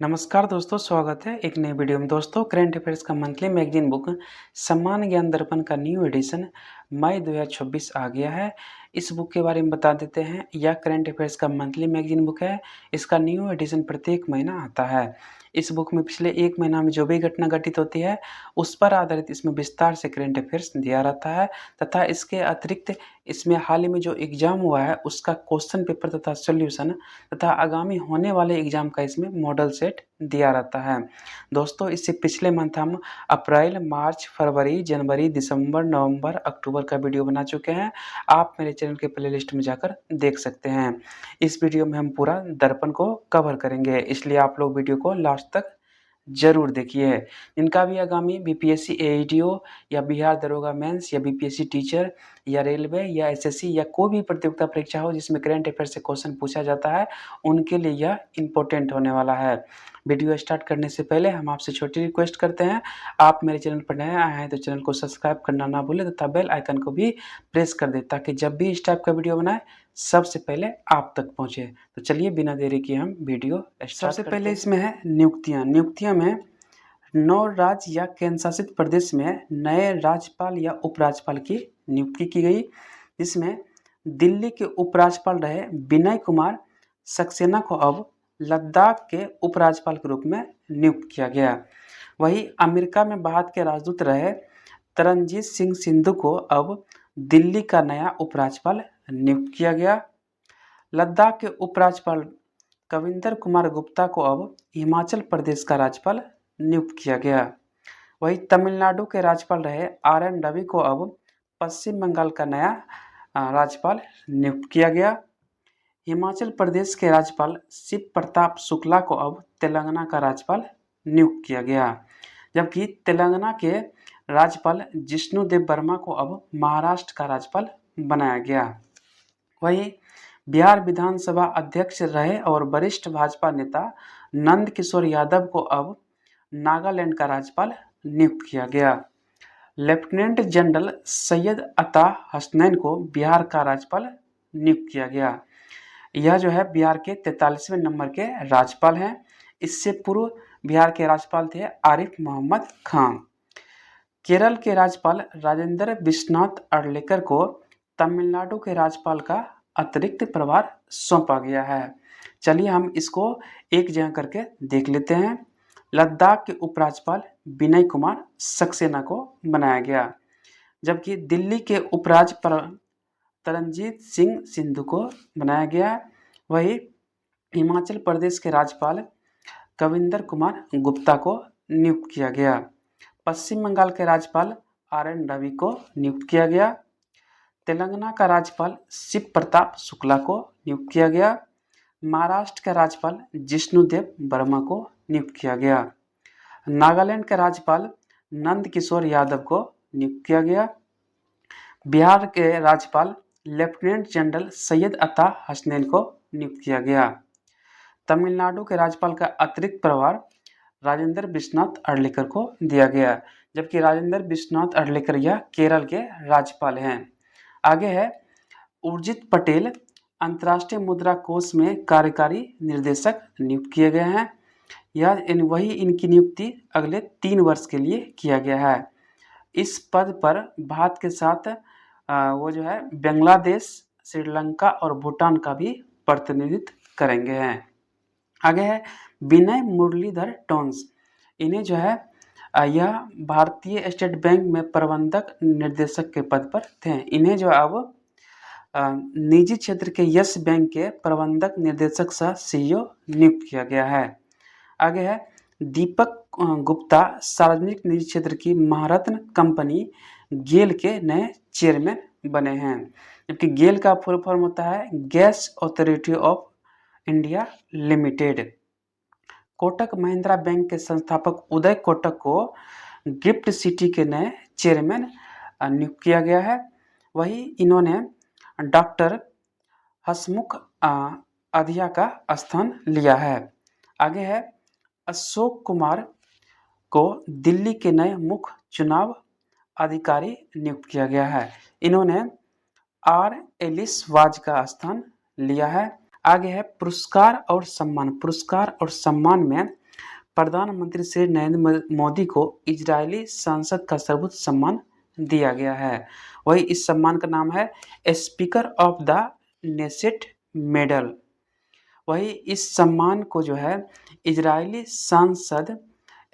नमस्कार दोस्तों, स्वागत है एक नई वीडियो में। दोस्तों, करंट अफेयर्स का मंथली मैगजीन बुक सम्मान ज्ञान दर्पण का न्यू एडिशन मई 2026 आ गया है। इस बुक के बारे में बता देते हैं। यह करंट अफेयर्स का मंथली मैगजीन बुक है। इसका न्यू एडिशन प्रत्येक महीना आता है। इस बुक में पिछले एक महीना में जो भी घटना घटित होती है उस पर आधारित इसमें विस्तार से करंट अफेयर्स दिया रहता है, तथा इसके अतिरिक्त इसमें हाल ही में जो एग्जाम हुआ है उसका क्वेश्चन पेपर तथा सोल्यूशन तथा आगामी होने वाले एग्जाम का इसमें मॉडल सेट दिया रहता है। दोस्तों, इससे पिछले मंथ हम अप्रैल, मार्च, फरवरी, जनवरी, दिसंबर, नवंबर, अक्टूबर का वीडियो बना चुके हैं। आप मेरे चैनल के प्लेलिस्ट में जाकर देख सकते हैं। इस वीडियो में हम पूरा दर्पण को कवर करेंगे, इसलिए आप लोग वीडियो को लास्ट तक जरूर देखिए। जिनका भी आगामी बीपीएससी एईडीओ या बिहार दरोगा मेंस या बीपीएससी टीचर या रेलवे या एसएससी या कोई भी प्रतियोगिता परीक्षा हो जिसमें करंट अफेयर से क्वेश्चन पूछा जाता है, उनके लिए यह इम्पोर्टेंट होने वाला है। वीडियो स्टार्ट करने से पहले हम आपसे छोटी रिक्वेस्ट करते हैं, आप मेरे चैनल पर नए आए हैं तो चैनल को सब्सक्राइब करना ना भूलें तथा बेल आइकन को भी प्रेस कर दें, ताकि जब भी इस टाइप का वीडियो बनाए सबसे पहले आप तक पहुंचे। तो चलिए बिना देरी के हम वीडियो स्टार्ट सबसे पहले इसमें है नियुक्तियां में 9 राज्य या केंद्र शासित प्रदेश में नए राज्यपाल या उपराज्यपाल की नियुक्ति की गई, जिसमें दिल्ली के उपराज्यपाल रहे विनय कुमार सक्सेना को अब लद्दाख के उपराज्यपाल के रूप में नियुक्त किया गया। वहीं अमेरिका में भारत के राजदूत रहे तरनजीत सिंह सिंधु को अब दिल्ली का नया उपराज्यपाल नियुक्त किया गया। लद्दाख के उपराज्यपाल कविंदर कुमार गुप्ता को अब हिमाचल प्रदेश का राज्यपाल नियुक्त किया गया। वहीं तमिलनाडु के राज्यपाल रहे RN रवि को अब पश्चिम बंगाल का नया राज्यपाल नियुक्त किया गया। हिमाचल प्रदेश के राज्यपाल शिव प्रताप शुक्ला को अब तेलंगाना का राज्यपाल नियुक्त किया गया, जबकि तेलंगाना के राज्यपाल जिष्णुदेव वर्मा को अब महाराष्ट्र का राज्यपाल बनाया गया। वहीं बिहार विधानसभा अध्यक्ष रहे और वरिष्ठ भाजपा नेता नंद किशोर यादव को अब नागालैंड का राज्यपाल नियुक्त किया गया। लेफ्टिनेंट जनरल सैयद अता हसनैन को बिहार का राज्यपाल नियुक्त किया गया। यह जो है बिहार के 43वें नंबर के राज्यपाल हैं। इससे पूर्व बिहार के राज्यपाल थे आरिफ मोहम्मद खान। केरल के राज्यपाल राजेंद्र विश्वनाथ अर्लेकर को तमिलनाडु के राज्यपाल का अतिरिक्त प्रभार सौंपा गया है। चलिए हम इसको एक जगह करके देख लेते हैं। लद्दाख के उपराज्यपाल विनय कुमार सक्सेना को बनाया गया, जबकि दिल्ली के उपराज्यपाल तरनजीत सिंह सिंधु को बनाया गया। वहीं हिमाचल प्रदेश के राज्यपाल कविंदर कुमार गुप्ता को नियुक्त किया गया। पश्चिम बंगाल के राज्यपाल RN रवि को नियुक्त किया गया। तेलंगाना का राज्यपाल शिव प्रताप शुक्ला को नियुक्त किया गया। महाराष्ट्र का राज्यपाल जिष्णुदेव वर्मा को नियुक्त किया गया। नागालैंड के राज्यपाल नंद किशोर यादव को नियुक्त किया गया। बिहार के राज्यपाल लेफ्टिनेंट जनरल सैयद अता हसनैन को नियुक्त किया गया। तमिलनाडु के राज्यपाल का अतिरिक्त प्रभार राजेंद्र विश्वनाथ अर्लेकर को दिया गया, जबकि राजेंद्र विश्वनाथ अर्लेकर यह केरल के राज्यपाल हैं। आगे है उर्जित पटेल अंतर्राष्ट्रीय मुद्रा कोष में कार्यकारी निर्देशक नियुक्त किए गए हैं। वही इनकी नियुक्ति अगले 3 वर्ष के लिए किया गया है। इस पद पर भारत के साथ वो जो है बांग्लादेश, श्रीलंका और भूटान का भी प्रतिनिधित्व करेंगे हैं। आगे है विनय मुरलीधर टोन्स। इन्हें जो है यह भारतीय स्टेट बैंक में प्रबंधक निर्देशक के पद पर थे। इन्हें जो अब निजी क्षेत्र के यस बैंक के प्रबंधक निर्देशक सह CEO नियुक्त किया गया है। आगे है दीपक गुप्ता सार्वजनिक निजी क्षेत्र की महारत्न कंपनी गेल के नए चेयरमैन बने हैं, जबकि गेल का फुल फॉर्म होता है gas authority of India limited. Kotak Mahindra bank के संस्थापक उदय कोटक को गिफ्ट सिटी के नए चेयरमैन नियुक्त किया गया है। वही इन्होंने डॉक्टर हसमुख अधिया का स्थान लिया है। आगे है अशोक कुमार को दिल्ली के नए मुख्य चुनाव अधिकारी नियुक्त किया गया है। इन्होंने R. एलिस वाज का स्थान लिया है। आगे है पुरस्कार और सम्मान में प्रधानमंत्री श्री नरेंद्र मोदी को इजरायली संसद का सर्वोच्च सम्मान दिया गया है। वही इस सम्मान का नाम है speaker of the Knesset medal. वही इस सम्मान को जो है इजरायली संसद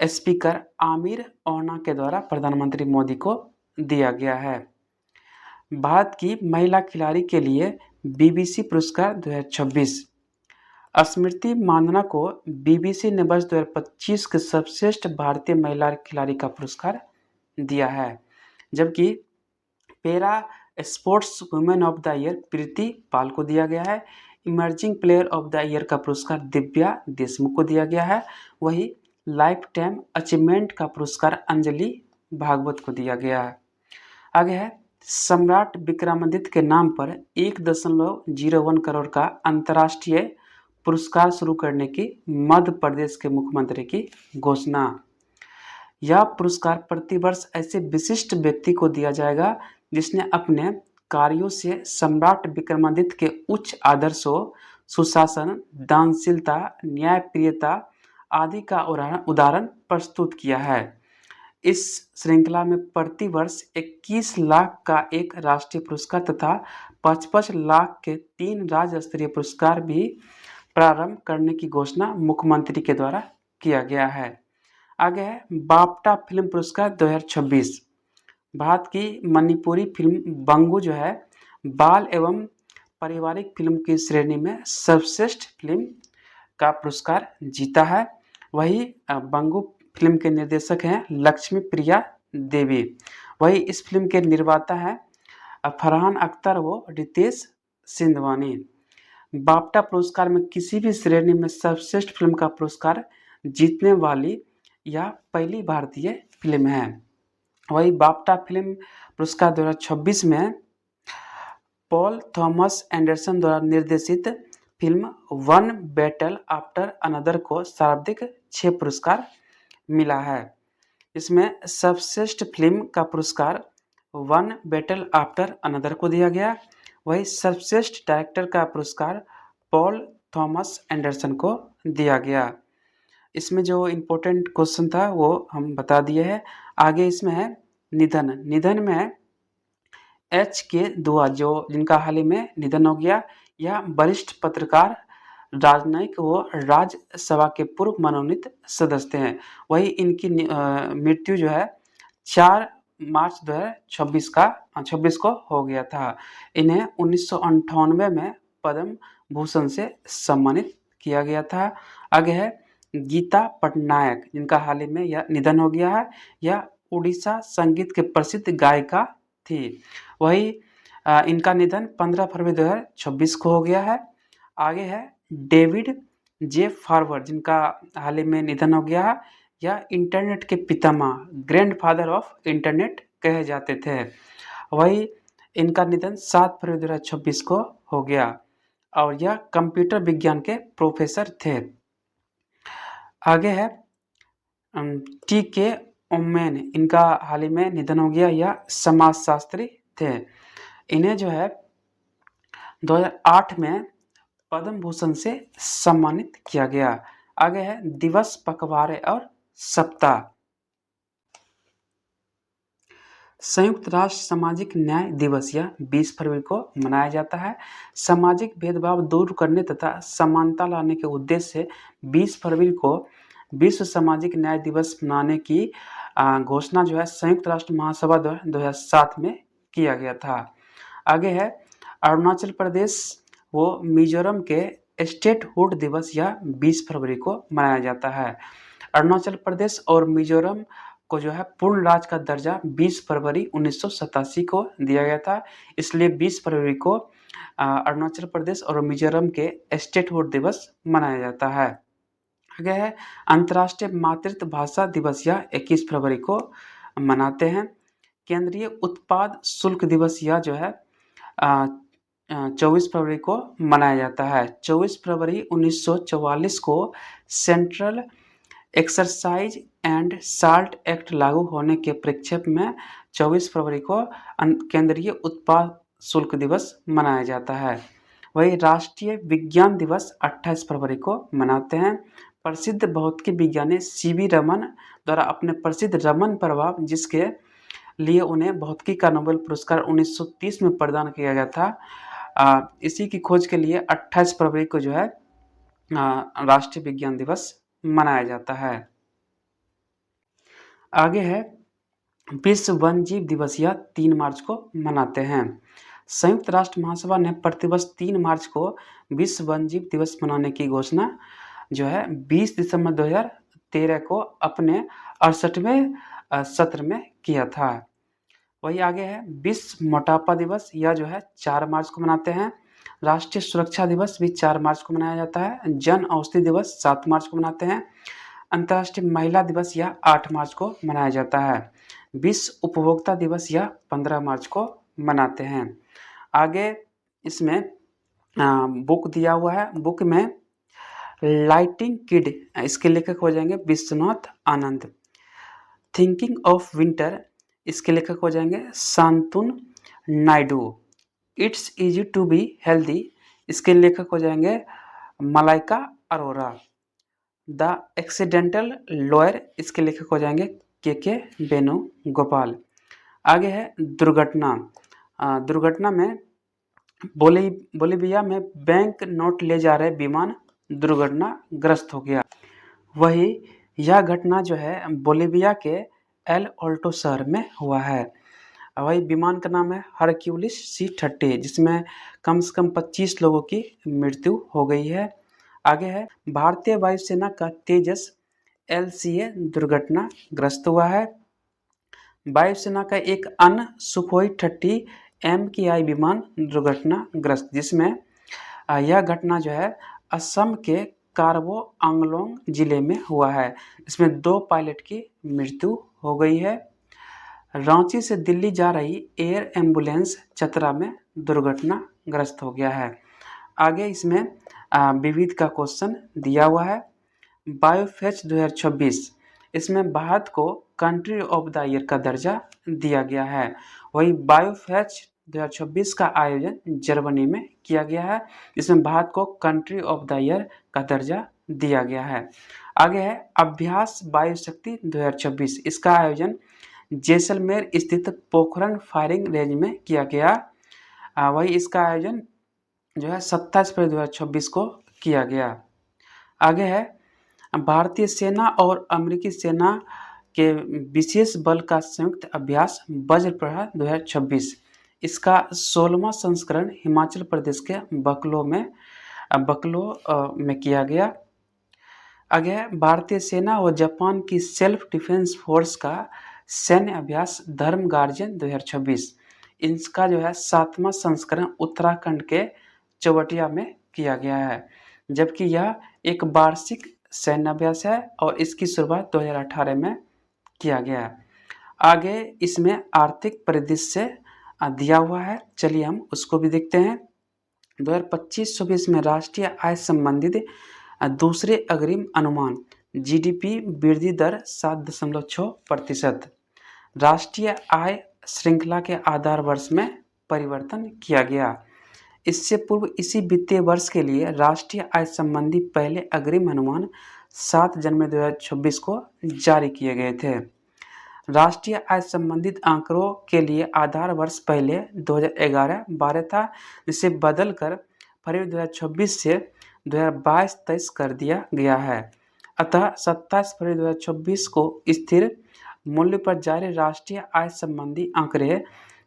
स्पीकर आमिर ओना के द्वारा प्रधानमंत्री मोदी को दिया गया है। भारत की महिला खिलाड़ी के लिए बीबीसी पुरस्कार 2026। स्मृति मांदना को बीबीसी ने वर्ष 2025 के सर्वश्रेष्ठ भारतीय महिला खिलाड़ी का पुरस्कार दिया है, जबकि para sports women of the year Preeti Pal को दिया गया है। Emerging player of the year का पुरस्कार दिव्या देशमुख को दिया गया है। वही लाइफ टाइम अचीवमेंट का पुरस्कार अंजलि भागवत को दिया गया है। आगे है सम्राट विक्रमादित्य के नाम पर 1.01 करोड़ का अंतर्राष्ट्रीय पुरस्कार शुरू करने की मध्य प्रदेश के मुख्यमंत्री की घोषणा। यह पुरस्कार प्रतिवर्ष ऐसे विशिष्ट व्यक्ति को दिया जाएगा जिसने अपने कार्यों से सम्राट विक्रमादित्य के उच्च आदर्शों, सुशासन, दानशीलता, न्यायप्रियता आदि का उदाहरण प्रस्तुत किया है। इस श्रृंखला में प्रतिवर्ष 21 लाख का एक राष्ट्रीय पुरस्कार तथा 55 लाख के 3 राज्य स्तरीय पुरस्कार भी प्रारंभ करने की घोषणा मुख्यमंत्री के द्वारा किया गया है। आगे है बाफ्टा फिल्म पुरस्कार 2026। भारत की मणिपुरी फिल्म बंगू जो है बाल एवं पारिवारिक फिल्म की श्रेणी में सर्वश्रेष्ठ फिल्म का पुरस्कार जीता है। वही बंगू फिल्म के निर्देशक हैं लक्ष्मी प्रिया देवी। वही इस फिल्म के निर्माता हैं फरहान अख्तर व रितेश सिंधवानी। बाफ्टा पुरस्कार में किसी भी श्रेणी में सर्वश्रेष्ठ फिल्म का पुरस्कार जीतने वाली यह पहली भारतीय फिल्म है। वही बाफ्टा फिल्म पुरस्कार 2026 में पॉल थॉमस एंडरसन द्वारा निर्देशित film one battle after another को सर्वाधिक 6 पुरस्कार मिला है। इसमें सर्वश्रेष्ठ फिल्म का पुरस्कार वन बैटल आफ्टर अनदर को दिया गया। वही सर्वश्रेष्ठ डायरेक्टर का पुरस्कार पॉल थॉमस एंडरसन को दिया गया। इसमें जो इम्पोर्टेंट क्वेश्चन था वो हम बता दिए हैं। आगे इसमें है निधन में HK दुआ जो जिनका हाल ही में निधन हो गया। यह वरिष्ठ पत्रकार, राजनयिक व राज्यसभा के पूर्व मनोनीत सदस्य हैं। वही इनकी मृत्यु जो है 4 मार्च 2026 को हो गया था। इन्हें 1998 में पद्म भूषण से सम्मानित किया गया था। आगे है गीता पटनायक जिनका हाल ही में यह निधन हो गया है। यह उड़ीसा संगीत के प्रसिद्ध गायिका थी। वही इनका निधन 15 फरवरी 2026 को हो गया है। आगे है डेविड जे फॉरवर्ड जिनका हाल ही में निधन हो गया है। यह इंटरनेट के पितामह, ग्रैंडफादर ऑफ इंटरनेट कहे जाते थे। वही इनका निधन 7 फरवरी 2026 को हो गया और यह कंप्यूटर विज्ञान के प्रोफेसर थे। आगे है TK ओमेन, इनका हाल ही में निधन हो गया। यह समाजशास्त्री थे। इन्हें जो है 2008 में पद्म भूषण से सम्मानित किया गया। आगे है दिवस, पखवाड़े और सप्ताह। संयुक्त राष्ट्र सामाजिक न्याय दिवस यह 20 फरवरी को मनाया जाता है। सामाजिक भेदभाव दूर करने तथा समानता लाने के उद्देश्य से 20 फरवरी को विश्व सामाजिक न्याय दिवस मनाने की घोषणा जो है संयुक्त राष्ट्र महासभा 2007 में किया गया था। आगे है अरुणाचल प्रदेश व मिजोरम के स्टेटहुड दिवस यह 20 फरवरी को मनाया जाता है। अरुणाचल प्रदेश और मिजोरम को जो है पूर्ण राज्य का दर्जा 20 फरवरी 1987 को दिया गया था। इसलिए 20 फरवरी को अरुणाचल प्रदेश और मिजोरम के स्टेटहुड दिवस मनाया जाता है। आगे है अंतर्राष्ट्रीय मातृत्व भाषा दिवस यह 21 फरवरी को मनाते हैं। केंद्रीय उत्पाद शुल्क दिवस यह जो है 24 फरवरी को मनाया जाता है। 24 फरवरी 1944 को central exercise and salt act लागू होने के प्रेक्षेप में 24 फरवरी को केंद्रीय उत्पाद शुल्क दिवस मनाया जाता है। वही राष्ट्रीय विज्ञान दिवस 28 फरवरी को मनाते हैं। प्रसिद्ध भौतिकी विज्ञानी सीवी रमन द्वारा अपने प्रसिद्ध रमन प्रभाव, जिसके लिए उन्हें भौतिकी का नोबेल पुरस्कार 1930 में प्रदान किया गया था। इसी की खोज के लिए 28 फरवरी को जो है राष्ट्रीय विज्ञान दिवस मनाया जाता है। आगे है विश्व वन्यजीव दिवस, यह 3 मार्च को मनाते हैं। संयुक्त राष्ट्र महासभा ने प्रतिवर्ष 3 मार्च को विश्व वन्यजीव दिवस मनाने की घोषणा जो है 20 दिसंबर 2013 को अपने 68वें सत्र में किया था। वही आगे है विश्व मोटापा दिवस, यह जो है 4 मार्च को मनाते हैं। राष्ट्रीय सुरक्षा दिवस भी 4 मार्च को मनाया जाता है। जन औषधि दिवस 7 मार्च को मनाते हैं। अंतर्राष्ट्रीय महिला दिवस यह 8 मार्च को मनाया जाता है। विश्व उपभोक्ता दिवस यह 15 मार्च को मनाते हैं। आगे इसमें बुक दिया हुआ है। बुक में लाइटिंग किड, इसके लेखक हो जाएंगे Vishwanath Anand. Thinking of winter, इसके लेखक हो जाएंगे Shantanu Naidu. It's easy to be healthy, इसके लेखक हो जाएंगे Malaika Arora. The accidental lawyer, इसके लेखक हो जाएंगे के वेणुगोपाल। आगे है दुर्घटना। दुर्घटना में बोलीविया में बैंक नोट ले जा रहे विमान दुर्घटनाग्रस्त हो गया। वही यह घटना जो है बोलीविया के एल ऑल्टो शहर में हुआ है। वही विमान का नाम है हरक्यूलिस C-30, जिसमें कम से कम 25 लोगों की मृत्यु हो गई है। आगे है भारतीय वायुसेना का तेजस LCA दुर्घटनाग्रस्त हुआ है। वायुसेना का एक अन्य सुखोई 30 MKI विमान दुर्घटनाग्रस्त, जिसमें यह घटना जो है असम के कार्बो आंगलोंग जिले में हुआ है। इसमें 2 पायलट की मृत्यु हो गई है। रांची से दिल्ली जा रही एयर एम्बुलेंस चतरा में दुर्घटनाग्रस्त हो गया है। आगे इसमें विविध का क्वेश्चन दिया हुआ है। बायोफेच 2026, इसमें भारत को कंट्री ऑफ द ईयर का दर्जा दिया गया है। वही बायोफेच 2026 का आयोजन जर्मनी में किया गया है। इसमें भारत को कंट्री ऑफ द ईयर का दर्जा दिया गया है। आगे है अभ्यास वायुशक्ति 2026, इसका आयोजन जैसलमेर स्थित पोखरण फायरिंग रेंज में किया गया। वही इसका आयोजन जो है 27 फरवरी 2026 को किया गया। आगे है भारतीय सेना और अमेरिकी सेना के विशेष बल का संयुक्त अभ्यास वज्र प्रहार 2026, इसका 16वां संस्करण हिमाचल प्रदेश के बकलो में किया गया। आगे है भारतीय सेना और जापान की सेल्फ डिफेंस फोर्स का सैन्य अभ्यास धर्म गार्जियन 2026, इसका जो है 7वां संस्करण उत्तराखंड के चौबटिया में किया गया है। जबकि यह एक वार्षिक सैन्य अभ्यास है और इसकी शुरुआत 2018 में किया गया है। आगे इसमें आर्थिक परिदृश्य दिया हुआ है, चलिए हम उसको भी देखते हैं। 2025-26 में राष्ट्रीय आय संबंधित दूसरे अग्रिम अनुमान GDP वृद्धि दर 7.6%। राष्ट्रीय आय श्रृंखला के आधार वर्ष में परिवर्तन किया गया। इससे पूर्व इसी वित्तीय वर्ष के लिए राष्ट्रीय आय संबंधी पहले अग्रिम अनुमान 7 जनवरी 2026 को जारी किए गए थे। राष्ट्रीय आय संबंधित आंकड़ों के लिए आधार वर्ष पहले 2011-12 था, जिसे बदलकर फरवरी 2026 से 2022-23 कर दिया गया है। अतः 27 फरवरी 2026 को स्थिर मूल्य पर जारी राष्ट्रीय आय संबंधी आंकड़े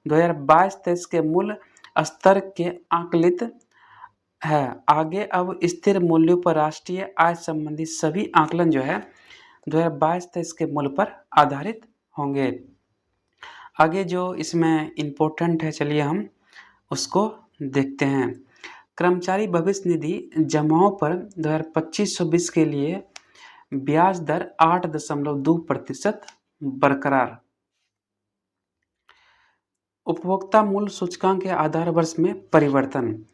2022-23 के मूल स्तर के आकलित है। आगे अब स्थिर मूल्यों पर राष्ट्रीय आय संबंधी सभी आकलन जो है 2022-23 के मूल्य पर आधारित होंगे। आगे जो इसमें इम्पोर्टेंट है, चलिए हम उसको देखते हैं। कर्मचारी भविष्य निधि जमाओं पर 2025-26 के लिए ब्याज दर 8.2% बरकरार। उपभोक्ता मूल्य सूचकांक के आधार वर्ष में परिवर्तन।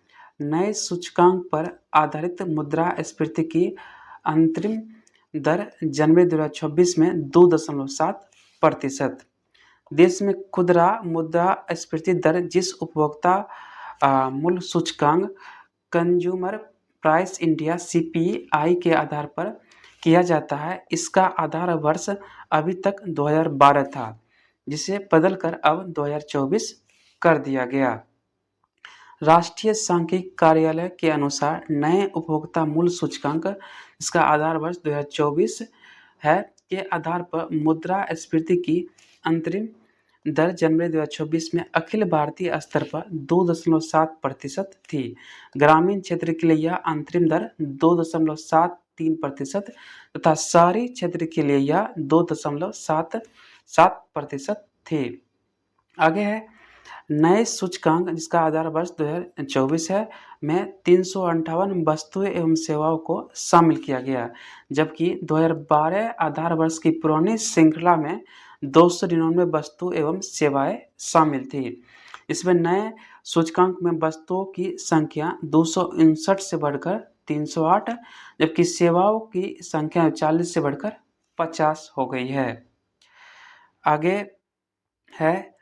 नए सूचकांक पर आधारित मुद्रास्फीति की अंतरिम दर जनवरी 2026 में 2.7%। देश में खुदरा मुद्रास्फीति दर, जिस उपभोक्ता मूल्य सूचकांक कंज्यूमर प्राइस इंडिया CPI के आधार पर किया जाता है, इसका आधार वर्ष अभी तक 2012 था, जिसे बदलकर अब 2024 कर दिया गया। राष्ट्रीय सांख्यिकी कार्यालय के अनुसार नए उपभोक्ता मूल्य सूचकांक, इसका आधार वर्ष 2024 है, के आधार पर मुद्रास्फीति की अंतरिम दर जनवरी 2024 में अखिल भारतीय स्तर पर 2.7% थी। ग्रामीण क्षेत्र के लिए यह अंतरिम दर 2.73% तथा शहरी क्षेत्र के लिए यह 2.77% थी। आगे है नए सूचकांक, जिसका आधार वर्ष 2024 है, में 358 वस्तुएं एवं सेवाओं को शामिल किया गया, जबकि 2012 आधार वर्ष की पुरानी श्रृंखला में 299 वस्तु एवं सेवाएं शामिल थी। इसमें नए सूचकांक में वस्तुओं की संख्या 259 से बढ़कर 308, जबकि सेवाओं की संख्या 40 से बढ़कर 50 हो गई है। आगे है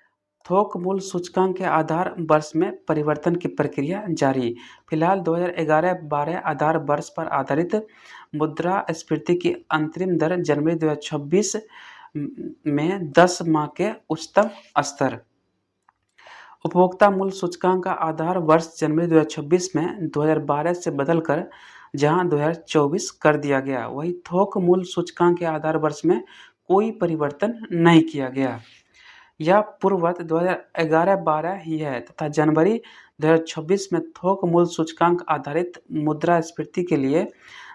थोक मूल्य सूचकांक के आधार वर्ष में परिवर्तन की प्रक्रिया जारी। फिलहाल 2011-12 आधार वर्ष पर आधारित मुद्रास्फीति की अंतरिम दर जनवरी 2026 में 10 माह के उच्चतम स्तर। उपभोक्ता मूल्य सूचकांक का आधार वर्ष जनवरी 2026 में 2012 से बदलकर जहां 2024 कर दिया गया, वही थोक मूल्य सूचकांक के आधार वर्ष में कोई परिवर्तन नहीं किया गया। यह पूर्ववत 2011-12 ही है तथा जनवरी 2026 में थोक मूल्य सूचकांक आधारित मुद्रास्फीति के लिए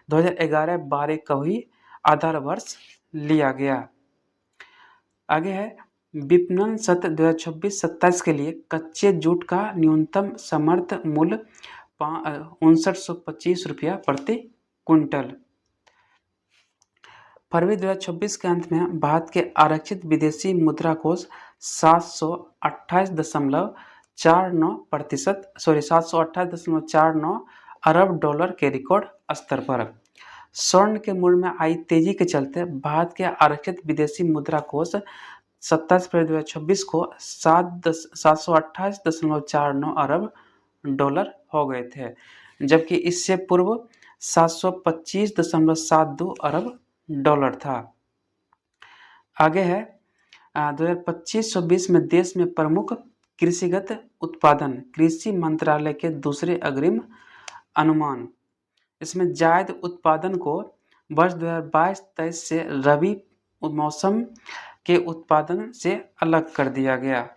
2011-12 का ही आधार वर्ष लिया गया। आगे है विपणन सत्र 2026-27 के लिए कच्चे जूट का न्यूनतम समर्थन मूल्य 5925 रुपया प्रति क्विंटल। फरवरी 2026 के अंत में भारत के आरक्षित विदेशी मुद्रा कोष 728.49 अरब डॉलर के रिकॉर्ड स्तर पर। स्वर्ण के मूल्य में आई तेजी के चलते भारत के आरक्षित विदेशी मुद्रा कोष 27 फरवरी 2026 को 728.49 अरब डॉलर हो गए थे, जबकि इससे पूर्व 725.72 अरब डॉलर था। आगे है 2025-26 में देश में प्रमुख कृषिगत उत्पादन, कृषि मंत्रालय के दूसरे अग्रिम अनुमान। इसमें जायद उत्पादन को वर्ष 2022-23 से रबी मौसम के उत्पादन से अलग कर दिया गया।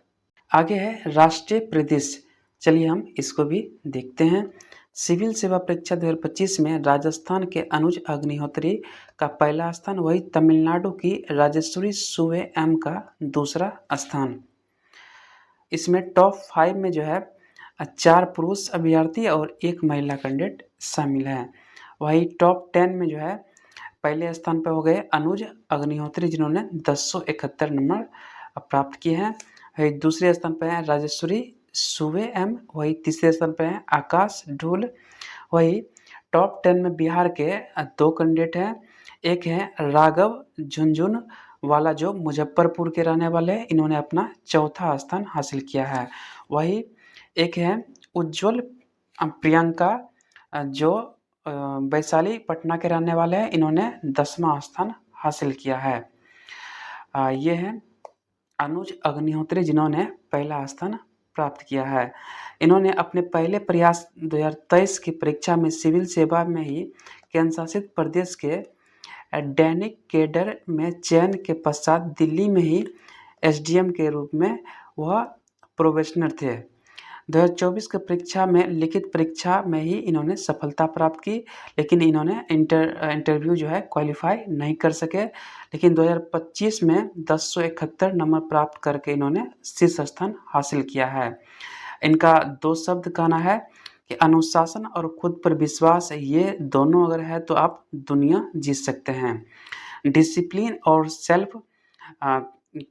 आगे है राष्ट्रीय परिदृश्य, चलिए हम इसको भी देखते हैं। सिविल सेवा परीक्षा 2025 में राजस्थान के अनुज अग्निहोत्री का पहला स्थान, वही तमिलनाडु की राजेश्वरी सुवे एम का दूसरा स्थान। इसमें टॉप 5 में जो है 4 पुरुष अभ्यर्थी और 1 महिला कैंडिडेट शामिल हैं। वही टॉप 10 में जो है पहले स्थान पर हो गए अनुज अग्निहोत्री, जिन्होंने 1071 नंबर प्राप्त किए हैं। वही दूसरे स्थान पर हैं राजेश्वरी सुवे एम, वही तीसरे स्थान पर हैं आकाश ढूल। वही टॉप 10 में बिहार के 2 कैंडिडेट हैं, एक हैं राघव झुनझुन वाला जो मुजफ्फरपुर के रहने वाले हैं, इन्होंने अपना चौथा स्थान हासिल किया है। वही एक हैं उज्ज्वल प्रियंका जो वैशाली पटना के रहने वाले हैं, इन्होंने 10वां स्थान हासिल किया है। ये हैं अनुज अग्निहोत्री, जिन्होंने पहला स्थान प्राप्त किया है। इन्होंने अपने पहले प्रयास 2023 की परीक्षा में सिविल सेवा में ही केंद्र शासित प्रदेश के दैनिक कैडर में चयन के पश्चात दिल्ली में ही एसडीएम के रूप में वह प्रोबेशनर थे। 2024 की परीक्षा में लिखित परीक्षा में ही इन्होंने सफलता प्राप्त की, लेकिन इन्होंने इंटरव्यू जो है क्वालिफाई नहीं कर सके। लेकिन 2025 में 1071 नंबर प्राप्त करके इन्होंने शीर्ष स्थान हासिल किया है। इनका 2 शब्द कहना है कि अनुशासन और खुद पर विश्वास, ये दोनों अगर है तो आप दुनिया जीत सकते हैं। डिसिप्लिन और सेल्फ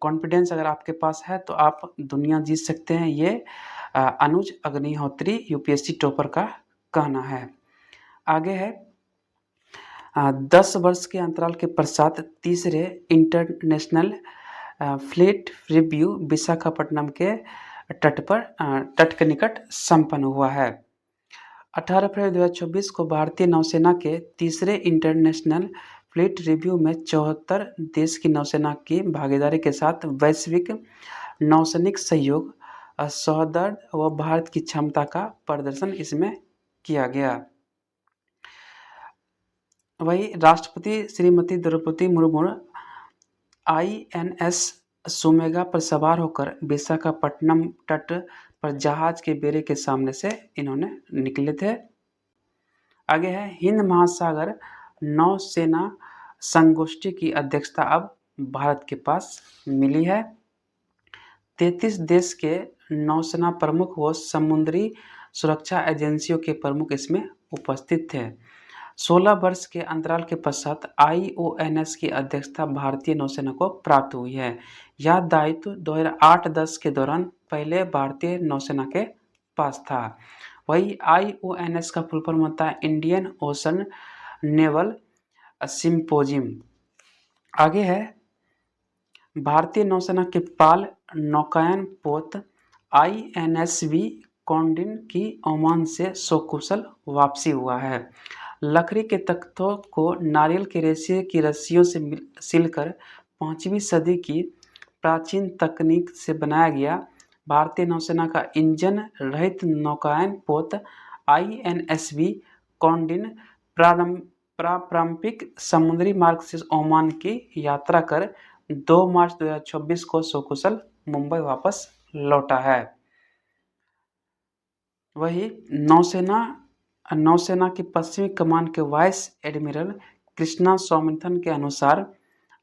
कॉन्फिडेंस अगर आपके पास है तो आप दुनिया जीत सकते हैं। ये अनुज अग्निहोत्री यूपीएससी टॉपर का कहना है। आगे है 10 वर्ष के अंतराल के पश्चात तीसरे इंटरनेशनल फ्लीट रिव्यू विशाखापट्टनम के तट के निकट संपन्न हुआ है। 18 फरवरी 2024 को भारतीय नौसेना के तीसरे इंटरनेशनल फ्लीट रिव्यू में 74 देश की नौसेना की भागीदारी के साथ वैश्विक नौसैनिक सहयोग, सौहार्द व भारत की क्षमता का प्रदर्शन इसमें किया गया। वही राष्ट्रपति श्रीमती द्रौपदी मुर्मू INS सुमेगा पर सवार होकर विशाखापट्टनम तट पर जहाज के बेड़े के सामने से इन्होंने निकले थे। आगे है हिंद महासागर नौसेना संगोष्ठी की अध्यक्षता अब भारत के पास मिली है। 33 देश के नौसेना प्रमुख व समुद्री सुरक्षा एजेंसियों के प्रमुख इसमें उपस्थित थे। 16 वर्ष के अंतराल के पश्चात IONS की अध्यक्षता भारतीय नौसेना को प्राप्त हुई है। यह दायित्व 2008-10 के दौरान पहले भारतीय नौसेना के पास था। वही IONS का फुल फॉर्म होता है इंडियन ओशन नेवल सिम्पोजियम। आगे है भारतीय नौसेना के पाल नौकायन पोत INSV कॉन्डिन की ओमान से सकुशल वापसी हुआ है। लकड़ी के तख्तों को नारियल के रेशे की रस्सियों से सिलकर 5वीं सदी की प्राचीन तकनीक से बनाया गया भारतीय नौसेना का इंजन रहित नौकायन पोत INSV कॉन्डिन पारंपरिक समुद्री मार्ग से ओमान की यात्रा कर 2 मार्च 2026 को सकुशल मुंबई वापस लौटा है। वही नौसेना की पश्चिमी कमान के वाइस एडमिरल कृष्णा स्वामीनाथन के अनुसार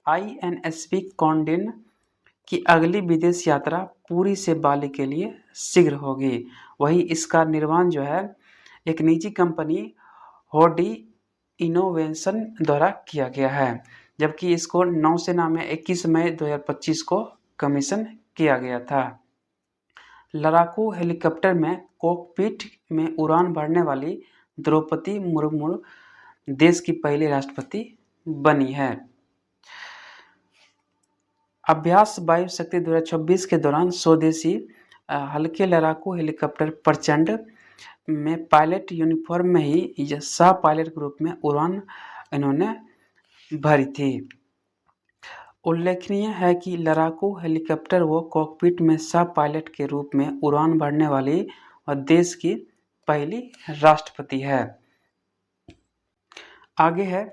INSV कॉन्डिन की अगली विदेश यात्रा पूरी से बाली के लिए शीघ्र होगी। वही इसका निर्माण जो है एक निजी कंपनी होडी इनोवेशन द्वारा किया गया है, जबकि इसको नौसेना में 21 मई 2025 को कमीशन किया गया था। लड़ाकू हेलीकॉप्टर में कॉकपिट में उड़ान भरने वाली द्रौपदी मुर्मू देश की पहली राष्ट्रपति बनी है। अभ्यास वायु शक्ति 2026 के दौरान स्वदेशी हल्के लड़ाकू हेलीकॉप्टर प्रचंड में पायलट यूनिफॉर्म में ही सह पायलट के रूप में उड़ान इन्होंने भरी थी। उल्लेखनीय है कि लड़ाकू हेलीकॉप्टर व कॉकपिट में सह पायलट के रूप में उड़ान भरने वाली और देश की पहली राष्ट्रपति है। आगे है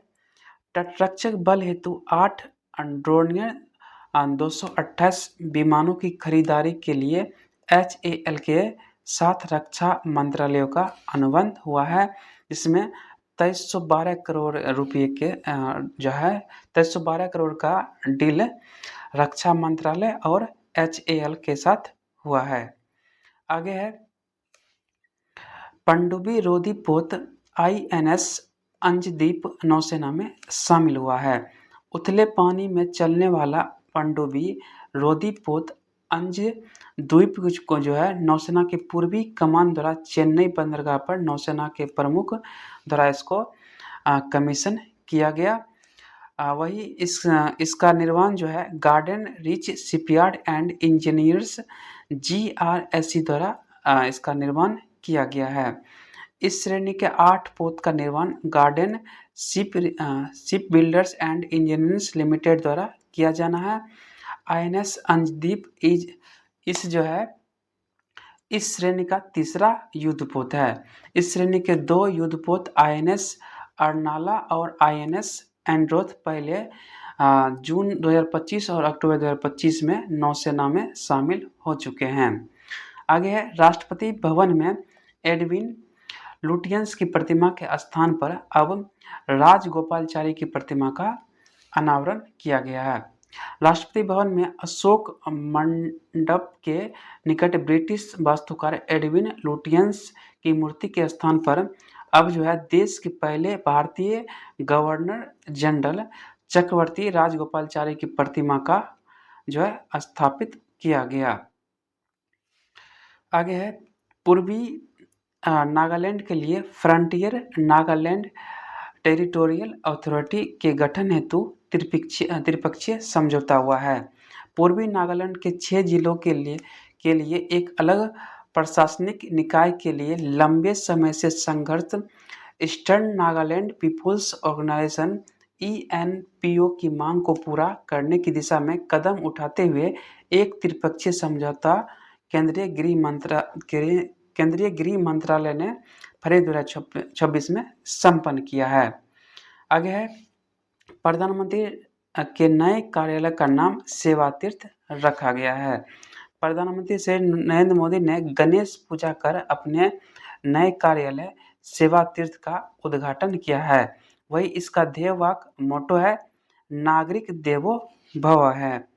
तटरक्षक बल हेतु 8 ड्रोनियर 228 विमानों की खरीदारी के लिए HAL के साथ रक्षा मंत्रालयों का अनुबंध हुआ है। इसमें 2312 करोड़ रुपये के जो है 2312 करोड़ का डील रक्षा मंत्रालय और HAL के साथ हुआ है। आगे है पनडुब्बी रोधी पोत INS अंजदीप नौसेना में शामिल हुआ है। उथले पानी में चलने वाला पनडुब्बी रोधी पोत अंजद्वीप को जो है नौसेना के पूर्वी कमान द्वारा चेन्नई बंदरगाह पर नौसेना के प्रमुख द्वारा इसको कमीशन किया गया। वही इसका निर्माण जो है garden rich shipyard and engineers GRSE द्वारा इसका निर्माण किया गया है। इस श्रेणी के 8 पोत का निर्माण garden ship builders and engineers limited द्वारा किया जाना है। INS अंजदीप इस श्रेणी का तीसरा युद्धपोत है। इस श्रेणी के 2 युद्धपोत INS अर्नाला और INS एंड्रोथ पहले जून 2025 और अक्टूबर 2025 में नौसेना में शामिल हो चुके हैं। आगे है राष्ट्रपति भवन में एडविन लुटियंस की प्रतिमा के स्थान पर अब राजगोपालचारी की प्रतिमा का अनावरण किया गया है। राष्ट्रपति भवन में अशोक मंडप के निकट ब्रिटिश वास्तुकार एडविन लुटियंस की मूर्ति के स्थान पर अब जो है देश के पहले भारतीय गवर्नर जनरल चक्रवर्ती राजगोपालचारी की प्रतिमा का जो है स्थापित किया गया। आगे है पूर्वी नागालैंड के लिए फ्रंटियर नागालैंड टेरिटोरियल अथॉरिटी के गठन हेतु त्रिपक्षीय समझौता हुआ है। पूर्वी नागालैंड के 6 जिलों के लिए एक अलग प्रशासनिक निकाय के लिए लंबे समय से संघर्ष eastern Nagaland people's organisation ENPO की मांग को पूरा करने की दिशा में कदम उठाते हुए एक त्रिपक्षीय समझौता केंद्रीय गृह मंत्रालय ने फरवरी 2026 में संपन्न किया है। आगे है, प्रधानमंत्री के नए कार्यालय का नाम सेवा तीर्थ रखा गया है। प्रधानमंत्री श्री नरेंद्र मोदी ने गणेश पूजा कर अपने नए कार्यालय सेवा तीर्थ का उद्घाटन किया है। वही इसका ध्येय वाक्य मोटो है, नागरिक देवो भव है।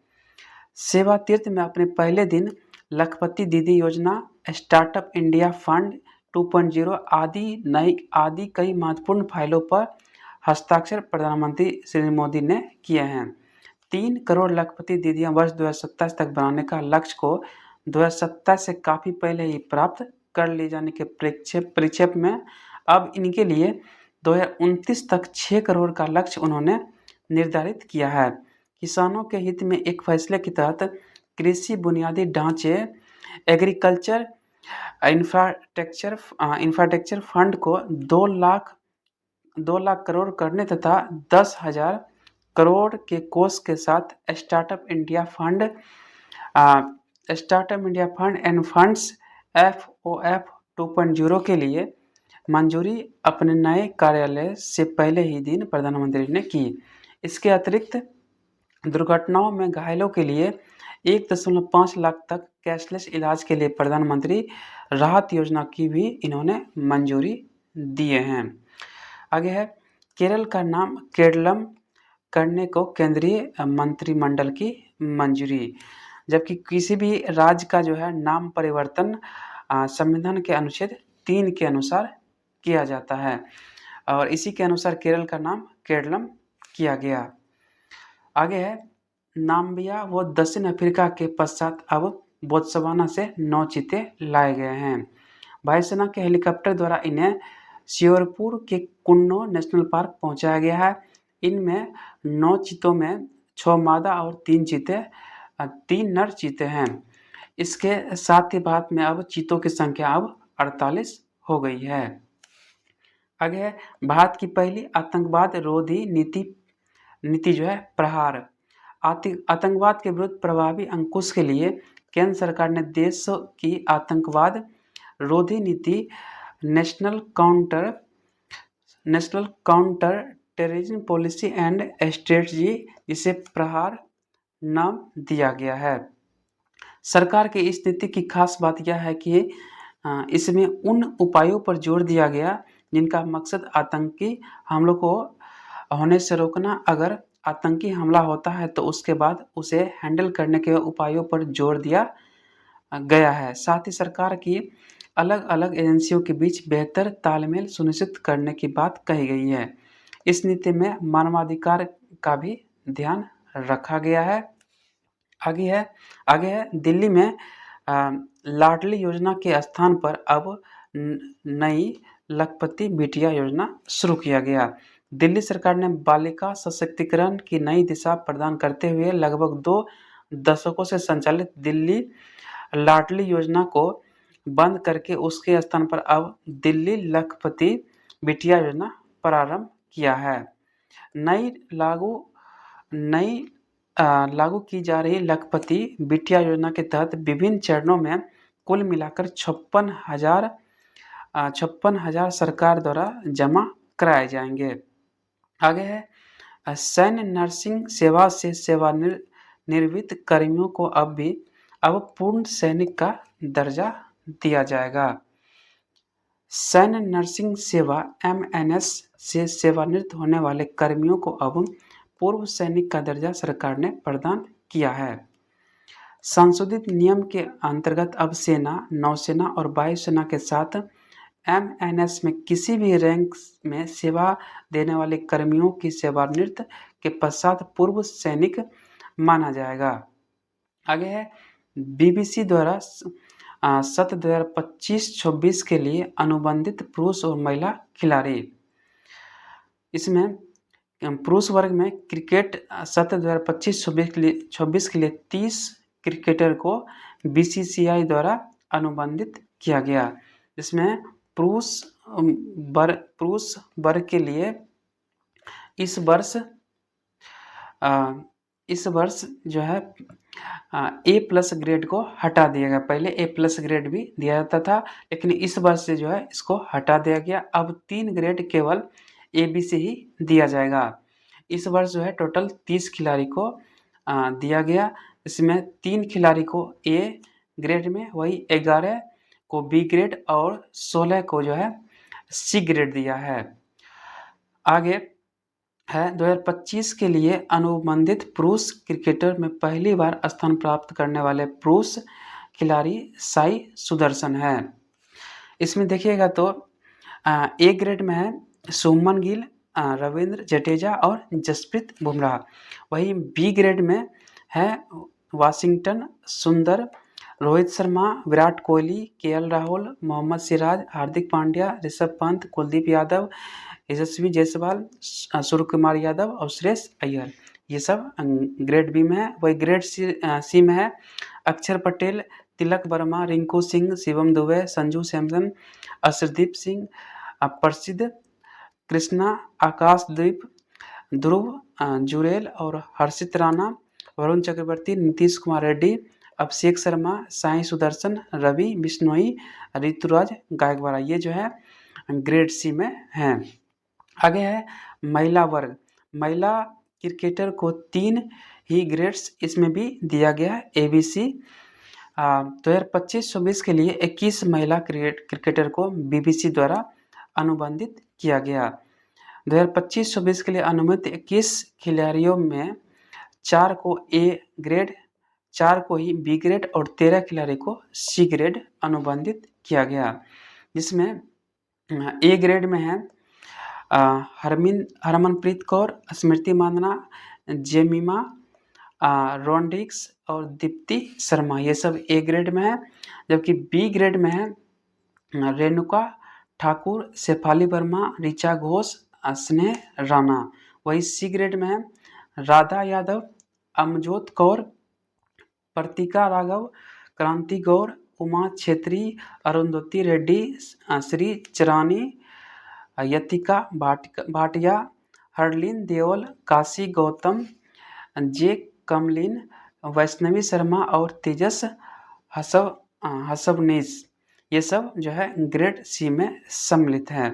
सेवा तीर्थ में अपने पहले दिन लखपति दीदी योजना, स्टार्टअप इंडिया फंड 2.0 आदि कई महत्वपूर्ण फाइलों पर हस्ताक्षर प्रधानमंत्री श्री मोदी ने किए हैं। 3 करोड़ लखपति दीदियां वर्ष 2027 तक बनाने का लक्ष्य को 2027 से काफ़ी पहले ही प्राप्त कर लिए जाने के परिप्रेक्ष्य में अब इनके लिए 2029 तक 6 करोड़ का लक्ष्य उन्होंने निर्धारित किया है। किसानों के हित में एक फैसले के तहत कृषि बुनियादी ढांचे एग्रीकल्चर इंफ्रास्ट्रक्चर फंड को 2 लाख करोड़ करने तथा 10,000 करोड़ के कोष के साथ startup India fund end funds FOF 2.0 के लिए मंजूरी अपने नए कार्यालय से पहले ही दिन प्रधानमंत्री ने की। इसके अतिरिक्त दुर्घटनाओं में घायलों के लिए 1.5 लाख तक कैशलेस इलाज के लिए प्रधानमंत्री राहत योजना की भी इन्होंने मंजूरी दिए हैं। आगे है, केरल का नाम केरलम करने को केंद्रीय मंत्रिमंडल की मंजूरी। जबकि किसी भी राज्य का जो है नाम परिवर्तन संविधान के अनुच्छेद 3 के अनुसार किया जाता है और इसी के अनुसार केरल का नाम केरलम किया गया। आगे है, नाम्बिया व दक्षिण अफ्रीका के पश्चात अब बोत्सवाना से 9 चीते लाए गए हैं। वायुसेना के हेलीकॉप्टर द्वारा इन्हें श्योरपुर के कुन्नो नेशनल पार्क पहुंचाया गया है। इनमें 9 चीतों में 6 मादा और 3 नर चीते हैं। इसके साथ ही भारत में अब चीतों की संख्या अब 48 हो गई है। आगे है, भारत की पहली आतंकवाद रोधी नीति जो है प्रहार। आतंकवाद के विरुद्ध प्रभावी अंकुश के लिए केंद्र सरकार ने देश की आतंकवाद रोधी नीति national counter terrorism policy and strategy, जिसे प्रहार नाम दिया गया है। सरकार की इस नीति की खास बात यह है कि इसमें उन उपायों पर जोर दिया गया जिनका मकसद आतंकी हमलों को होने से रोकना। अगर आतंकी हमला होता है तो उसके बाद उसे हैंडल करने के उपायों पर जोर दिया गया है। साथ ही सरकार की अलग अलग एजेंसियों के बीच बेहतर तालमेल सुनिश्चित करने की बात कही गई है। इस नीति में मानवाधिकार का भी ध्यान रखा गया है। आगे है, दिल्ली में लाडली योजना के स्थान पर अब नई लखपति बिटिया योजना शुरू किया गया। दिल्ली सरकार ने बालिका सशक्तिकरण की नई दिशा प्रदान करते हुए लगभग 2 दशकों से संचालित दिल्ली लाडली योजना को बंद करके उसके स्थान पर अब दिल्ली लखपति बिटिया योजना प्रारंभ किया है। नई लागू की जा रही लखपति बिटिया योजना के तहत विभिन्न चरणों में कुल मिलाकर 56,000 सरकार द्वारा जमा कराए जाएंगे। आगे है, सैन्य नर्सिंग सेवा से सेवानिवृत्त कर्मियों को अब पूर्ण सैनिक का दर्जा दिया जाएगा। सैन्य नर्सिंग सेवा MNS से सेवानिवृत्त होने वाले कर्मियों को अब पूर्व सैनिक का दर्जा सरकार ने प्रदान किया है। संशोधित नियम के अंतर्गत अब सेना, नौसेना और वायुसेना के साथ MNS में किसी भी रैंक में सेवा देने वाले कर्मियों की सेवानिवृत्ति के पश्चात पूर्व सैनिक माना जाएगा। आगे है, BBC द्वारा सत्र 2025-26 के लिए अनुबंधित पुरुष और महिला खिलाड़ी। इसमें पुरुष वर्ग में क्रिकेट सत्र 2025-26 के लिए 30 क्रिकेटर को BCCI द्वारा अनुबंधित किया गया। इसमें पुरुष वर्ग के लिए इस वर्ष इस वर्ष जो है ए प्लस ग्रेड को हटा दिया गया। पहले ए प्लस ग्रेड भी दिया जाता था, लेकिन इस वर्ष से जो है इसको हटा दिया गया। अब 3 ग्रेड केवल ए बी से ही दिया जाएगा। इस वर्ष जो है टोटल 30 खिलाड़ी को दिया गया। इसमें 3 खिलाड़ी को ए ग्रेड में, वही 11 को बी ग्रेड और 16 को जो है सी ग्रेड दिया है। आगे है 2025 के लिए अनुबंधित पुरुष क्रिकेटर में पहली बार स्थान प्राप्त करने वाले पुरुष खिलाड़ी साई सुदर्शन है। इसमें देखिएगा तो ए ग्रेड में है शुभमन गिल, रविंद्र जडेजा और जसप्रीत बुमराह। वही बी ग्रेड में है वाशिंगटन सुंदर, रोहित शर्मा, विराट कोहली, केएल राहुल, मोहम्मद सिराज, हार्दिक पांड्या, ऋषभ पंत, कुलदीप यादव, यशस्वी जायसवाल, सूर्य कुमार यादव और श्रेयस अय्यर। ये सब ग्रेड बी में है। वही ग्रेड सी में है अक्षर पटेल, तिलक वर्मा, रिंकू सिंह, शिवम दुबे, संजू सैमसन, अर्शदीप सिंह, प्रसिद्ध कृष्णा, आकाशदीप, ध्रुव जुरेल और हर्षित राणा, वरुण चक्रवर्ती, नीतीश कुमार रेड्डी, अभिषेक शर्मा, साई सुदर्शन, रवि बिश्नोई, ऋतुराज गायकवाड़। ये जो है ग्रेड सी में हैं। आगे है महिला वर्ग। महिला क्रिकेटर को 3 ही ग्रेड्स इसमें भी दिया गया है ABC। 2025-26 के लिए 21 महिला क्रिकेटर को BBC द्वारा अनुबंधित किया गया। 2025-26 के लिए अनुमति 21 खिलाड़ियों में 4 को ए ग्रेड, 4 को ही बी ग्रेड और 13 खिलाड़ी को सी ग्रेड अनुबंधित किया गया। जिसमें ए ग्रेड में है हरमनप्रीत कौर, स्मृति मांदना, जेमिमा रोड्रिग्स और दीप्ति शर्मा। ये सब ए ग्रेड में है। जबकि बी ग्रेड में है रेणुका ठाकुर, शेफाली वर्मा, ऋचा घोष, स्नेह राणा। वही सी ग्रेड में है राधा यादव, अमजोत कौर, प्रतीका राघव, क्रांति गौर, उमा छेत्री, अरुंधति रेड्डी, श्री चरानी, यतिका भाटिया, हरलीन देओल, काशी गौतम, जे कमलिन, वैष्णवी शर्मा और तेजस हसबनीस। ये सब जो है ग्रेड सी में सम्मिलित हैं।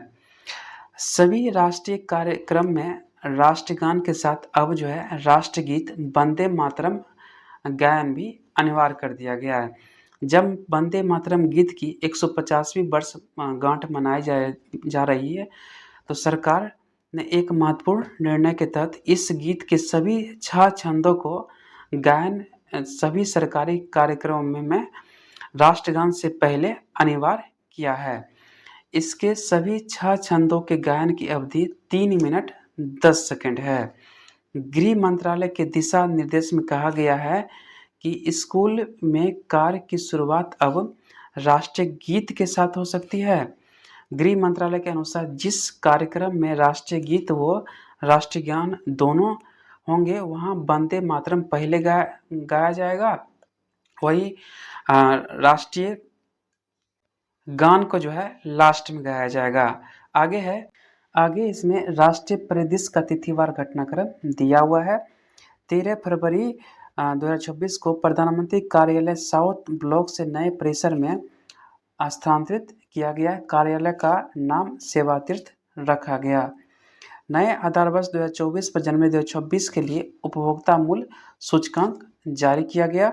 सभी राष्ट्रीय कार्यक्रम में राष्ट्रगान के साथ अब जो है राष्ट्रगीत वंदे मातरम गायन भी अनिवार्य कर दिया गया है। जब वंदे मातरम गीत की 150वीं वर्ष गांठ मनाई जा रही है, तो सरकार ने एक महत्वपूर्ण निर्णय के तहत इस गीत के सभी 6 छंदों को गायन सभी सरकारी कार्यक्रमों में राष्ट्रगान से पहले अनिवार्य किया है। इसके सभी 6 छंदों के गायन की अवधि 3 मिनट 10 सेकंड है। गृह मंत्रालय के दिशा निर्देश में कहा गया है कि स्कूल में कार्य की शुरुआत अब राष्ट्रीय गीत के साथ हो सकती है। गृह मंत्रालय के अनुसार जिस कार्यक्रम में राष्ट्रीय गीत व राष्ट्रीय गान दोनों होंगे, वहाँ वंदे मातरम पहले गाया जाएगा, वही राष्ट्रीय गान को जो है लास्ट में गाया जाएगा। आगे इसमें राष्ट्रीय परिदृश्य का तिथिवार घटनाक्रम दिया हुआ है। 13 फरवरी 2026 को प्रधानमंत्री कार्यालय साउथ ब्लॉक से नए परिसर में स्थानांतरित किया गया। कार्यालय का नाम सेवा तीर्थ रखा गया। नए आधार वर्ष 2024 पर जनवरी 2026 के लिए उपभोक्ता मूल्य सूचकांक जारी किया गया।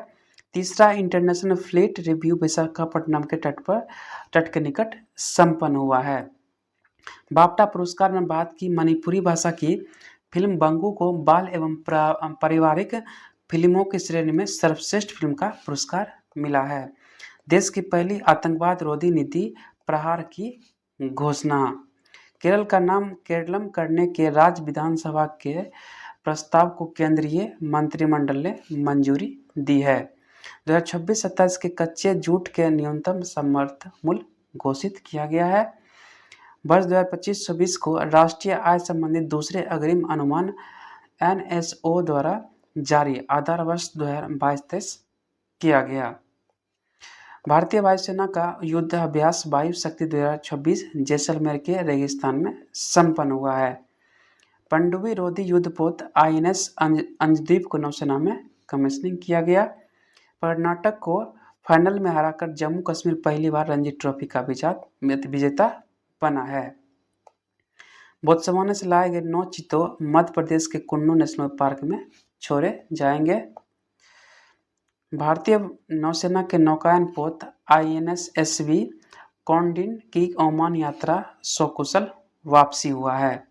तीसरा इंटरनेशनल फ्लीट रिव्यू विशाखापट्टनम के तट के निकट संपन्न हुआ है। बाफ्टा पुरस्कार में बात की मणिपुरी भाषा की फिल्म बंगू को बाल एवं पारिवारिक फिल्मों की श्रेणी में सर्वश्रेष्ठ फिल्म का पुरस्कार मिला है। देश की पहली आतंकवाद रोधी नीति प्रहार की घोषणा। केरल का नाम केरलम करने के राज्य विधानसभा के प्रस्ताव को केंद्रीय मंत्रिमंडल ने मंजूरी दी है। 2026-27 के कच्चे जूट के न्यूनतम समर्थन मूल्य घोषित किया गया है। वर्ष 2025-26 को राष्ट्रीय आय संबंधी दूसरे अग्रिम अनुमान NSO द्वारा जारी आधार वर्ष 2022-23 किया गया। भारतीय वायुसेना का युद्धाभ्यास वायु शक्ति 2026 जैसलमेर के रेगिस्तान में संपन्न हुआ है। पनडुब्बी रोधी युद्धपोत INS अंजदीप को नौसेना में कमीशनिंग किया गया। कर्नाटक को फाइनल में हराकर जम्मू कश्मीर पहली बार रणजी ट्रॉफी का विजेता बना है। बोत्सवाना से लाए गए 9 चीतों मध्य प्रदेश के कुन्नू नेशनल पार्क में छोड़े जाएंगे। भारतीय नौसेना के नौकायन पोत INS SV कॉन्डिन की ओमान यात्रा सकुशल वापसी हुआ है।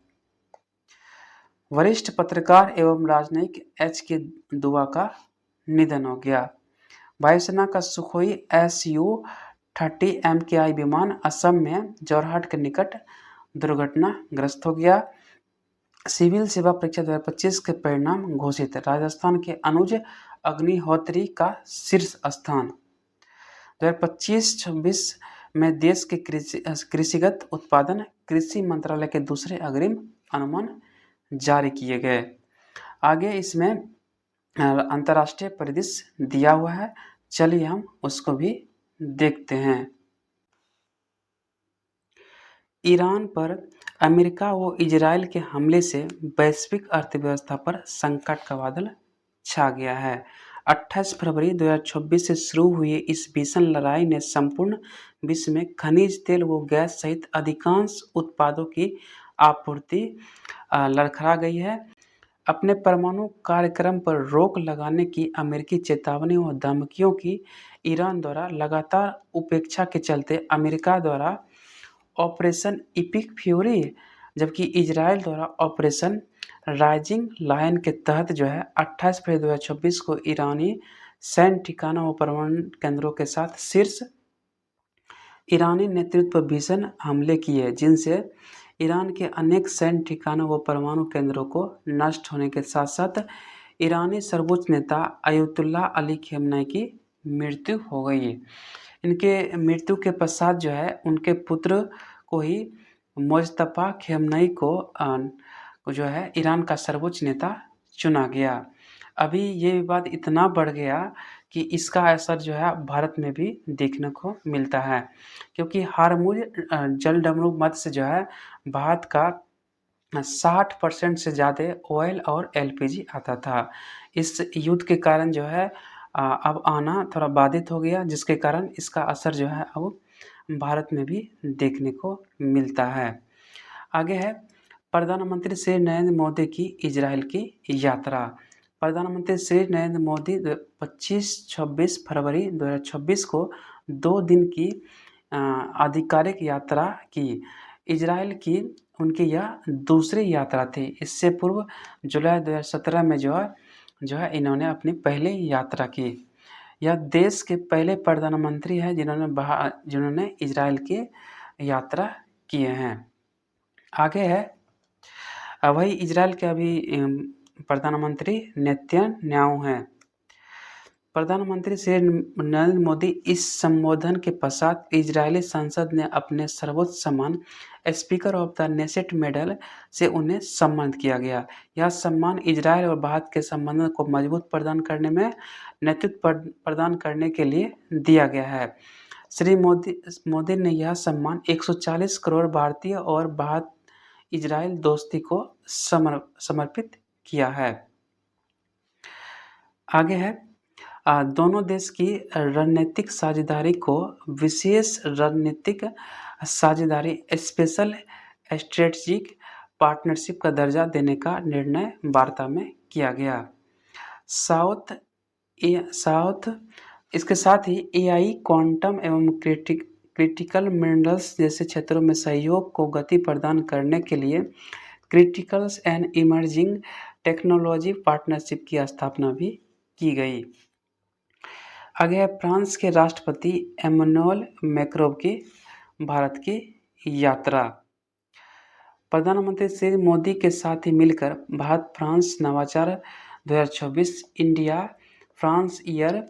वरिष्ठ पत्रकार एवं राजनयिक HK दुआ का निधन हो गया। वायुसेना का सुखोई Su-30 MKI विमान असम में जोरहाट के निकट दुर्घटनाग्रस्त हो गया। सिविल सेवा परीक्षा 2025 के परिणाम घोषित। राजस्थान के अनुज अग्निहोत्री का शीर्ष स्थान। 2025-26 में देश के कृषिगत उत्पादन कृषि मंत्रालय के दूसरे अग्रिम अनुमान जारी किए गए। आगे इसमें अंतर्राष्ट्रीय परिदृश्य दिया हुआ है, चलिए हम उसको भी देखते हैं। ईरान पर अमेरिका व इजराइल के हमले से वैश्विक अर्थव्यवस्था पर संकट का बादल छा गया है। 28 फरवरी 2026 से शुरू हुई इस भीषण लड़ाई ने संपूर्ण विश्व में खनिज तेल व गैस सहित अधिकांश उत्पादों की आपूर्ति लड़खड़ा गई है। अपने परमाणु कार्यक्रम पर रोक लगाने की अमेरिकी चेतावनी व धमकियों की ईरान द्वारा लगातार उपेक्षा के चलते अमेरिका द्वारा ऑपरेशन इपिक फ्यूरी जबकि इजराइल द्वारा ऑपरेशन राइजिंग लायन के तहत 28 फरवरी 2026 को ईरानी सैन्य ठिकानों व परमाणु केंद्रों के साथ शीर्ष ईरानी नेतृत्व पर भीषण हमले किए, जिनसे ईरान के अनेक सैन्य ठिकानों व परमाणु केंद्रों को नष्ट होने के साथ साथ ईरानी सर्वोच्च नेता अयतुल्ला अली खamenei की मृत्यु हो गई। इनके मृत्यु के पश्चात उनके पुत्र को ही मुस्तफा खamenei को ईरान का सर्वोच्च नेता चुना गया। अभी ये विवाद इतना बढ़ गया कि इसका असर भारत में भी देखने को मिलता है, क्योंकि हार्मुज जलडमरू मध्य से भारत का 60% से ज़्यादा ऑयल और LPG आता था। इस युद्ध के कारण अब आना थोड़ा बाधित हो गया, जिसके कारण इसका असर अब भारत में भी देखने को मिलता है। आगे है प्रधानमंत्री श्री नरेंद्र मोदी की इजराइल की यात्रा। प्रधानमंत्री श्री नरेंद्र मोदी 25-26 फरवरी 2026 को 2 दिन की आधिकारिक यात्रा की। इजराइल की उनकी यह दूसरी यात्रा थी। इससे पूर्व जुलाई 2017 में इन्होंने अपनी पहली यात्रा की। यह देश के पहले प्रधानमंत्री हैं जिन्होंने इजराइल की यात्रा किए हैं। आगे है वही इजराइल के अभी प्रधानमंत्री नेतन्याहू हैं। प्रधानमंत्री श्री नरेंद्र मोदी इस संबोधन के पश्चात इजरायली संसद ने अपने सर्वोच्च सम्मान speaker of the Knesset medal से उन्हें सम्मानित किया गया। यह सम्मान इजरायल और भारत के संबंधों को मजबूत प्रदान करने में नेतृत्व प्रदान करने के लिए दिया गया है। श्री मोदी ने यह सम्मान 140 करोड़ भारतीय और भारत इजरायल दोस्ती को समर्पित किया है। आगे है दोनों देश की रणनीतिक साझेदारी को विशेष रणनीतिक साझेदारी स्पेशल स्ट्रेटजिक पार्टनरशिप का दर्जा देने का निर्णय वार्ता में किया गया। इसके साथ ही AI क्वांटम एवं क्रिटिकल मिनरल्स जैसे क्षेत्रों में सहयोग को गति प्रदान करने के लिए क्रिटिकल्स एंड इमर्जिंग टेक्नोलॉजी पार्टनरशिप की स्थापना भी की गई। आगे है फ्रांस के राष्ट्रपति एमेनुएल मैक्रों की भारत की यात्रा। प्रधानमंत्री श्री मोदी के साथ ही मिलकर भारत फ्रांस नवाचार 2026 India France year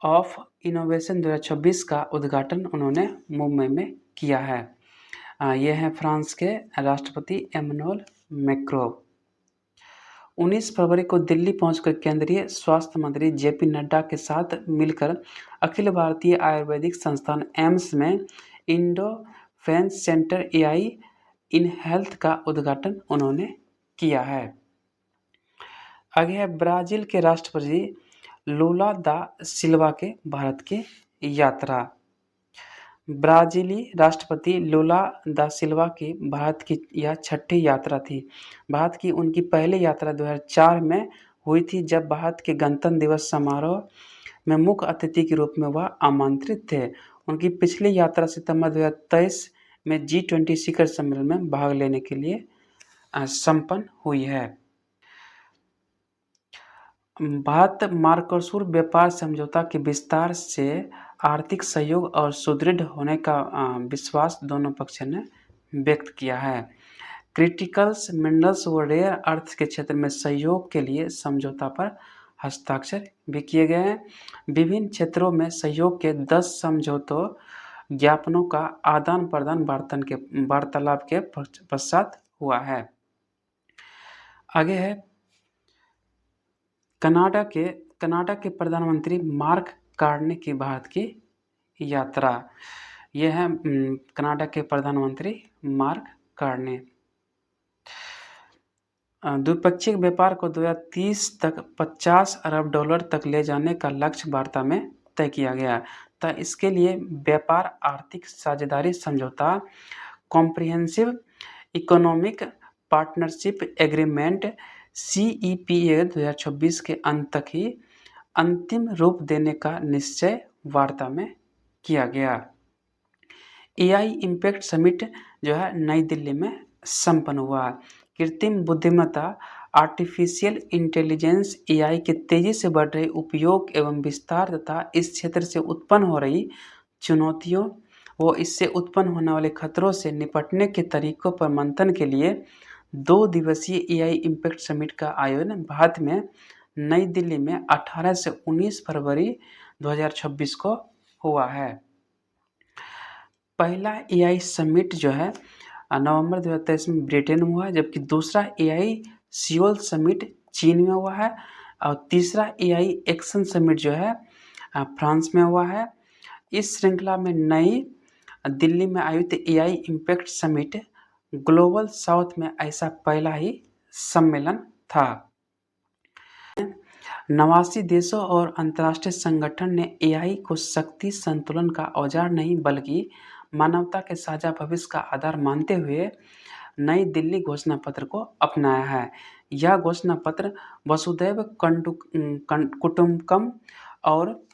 of innovation 2026 का उद्घाटन उन्होंने मुंबई में किया है। ये हैं फ्रांस के राष्ट्रपति एमेनुएल मैक्रों। 19 फरवरी को दिल्ली पहुंचकर केंद्रीय स्वास्थ्य मंत्री JP नड्डा के साथ मिलकर अखिल भारतीय आयुर्वेदिक संस्थान एम्स में Indo fence centre AI in health का उद्घाटन उन्होंने किया है। आगे है ब्राज़ील के राष्ट्रपति लूला दा सिल्वा के भारत की यात्रा। ब्राज़ीली राष्ट्रपति लूला दा सिल्वा की भारत की यह छठी यात्रा थी। भारत की उनकी पहली यात्रा 2004 में हुई थी, जब भारत के गणतंत्र दिवस समारोह में मुख्य अतिथि के रूप में वह आमंत्रित थे। उनकी पिछली यात्रा सितंबर 2023 में G20 शिखर सम्मेलन में भाग लेने के लिए संपन्न हुई है। भारत मार्कोसुर व्यापार समझौता के विस्तार से आर्थिक सहयोग और सुदृढ़ होने का विश्वास दोनों पक्षों ने व्यक्त किया है। क्रिटिकल्स मिनरल्स व रेयर अर्थ के क्षेत्र में सहयोग के लिए समझौता पर हस्ताक्षर भी किए गए हैं। विभिन्न क्षेत्रों में सहयोग के 10 समझौतों ज्ञापनों का आदान प्रदान वार्तालाप के पश्चात हुआ है। आगे है कनाडा के प्रधानमंत्री मार्क कार्ने की भारत की यात्रा। यह है कनाडा के प्रधानमंत्री मार्क कार्ने। द्विपक्षीय व्यापार को 2030 तक $50 अरब तक ले जाने का लक्ष्य वार्ता में तय किया गया था। इसके लिए व्यापार आर्थिक साझेदारी समझौता comprehensive economic partnership agreement CEPA 2026 के अंत तक ही अंतिम रूप देने का निश्चय वार्ता में किया गया। AI इम्पैक्ट समिट जो है नई दिल्ली में संपन्न हुआ। कृत्रिम बुद्धिमत्ता आर्टिफिशियल इंटेलिजेंस AI के तेजी से बढ़ रहे उपयोग एवं विस्तार तथा इस क्षेत्र से उत्पन्न हो रही चुनौतियों व इससे उत्पन्न होने वाले खतरों से निपटने के तरीकों पर मंथन के लिए 2 दिवसीय AI इम्पैक्ट समिट का आयोजन भारत में नई दिल्ली में 18 से 19 फरवरी 2026 को हुआ है। पहला AI समिट जो है नवंबर 2023 में ब्रिटेन में हुआ है, जबकि दूसरा AI सियोल समिट चीन में हुआ है और तीसरा AI एक्शन समिट जो है फ्रांस में हुआ है। इस श्रृंखला में नई दिल्ली में आयोजित AI impact summit global south में ऐसा पहला ही सम्मेलन था। 89 देशों और अंतर्राष्ट्रीय संगठन ने AI को शक्ति संतुलन का औजार नहीं बल्कि मानवता के साझा भविष्य का आधार मानते हुए नई दिल्ली घोषणा पत्र को अपनाया है। यह घोषणा पत्र वसुधैव कुटुम्बकम और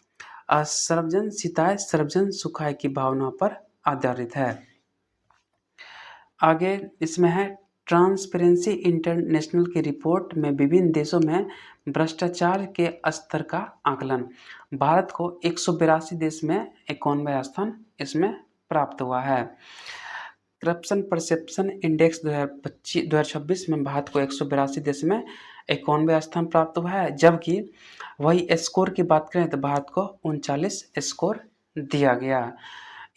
सर्वजन हिताय सर्वजन सुखाय की भावना पर आधारित है। आगे इसमें है ट्रांसपेरेंसी इंटरनेशनल की रिपोर्ट में विभिन्न देशों में भ्रष्टाचार के स्तर का आकलन। भारत को 182 देश में 91वां स्थान इसमें प्राप्त हुआ है। करप्शन परसेप्शन इंडेक्स 2026 में भारत को 182 देश में 91वां स्थान प्राप्त हुआ है, जबकि वही स्कोर की बात करें तो भारत को 39 स्कोर दिया गया।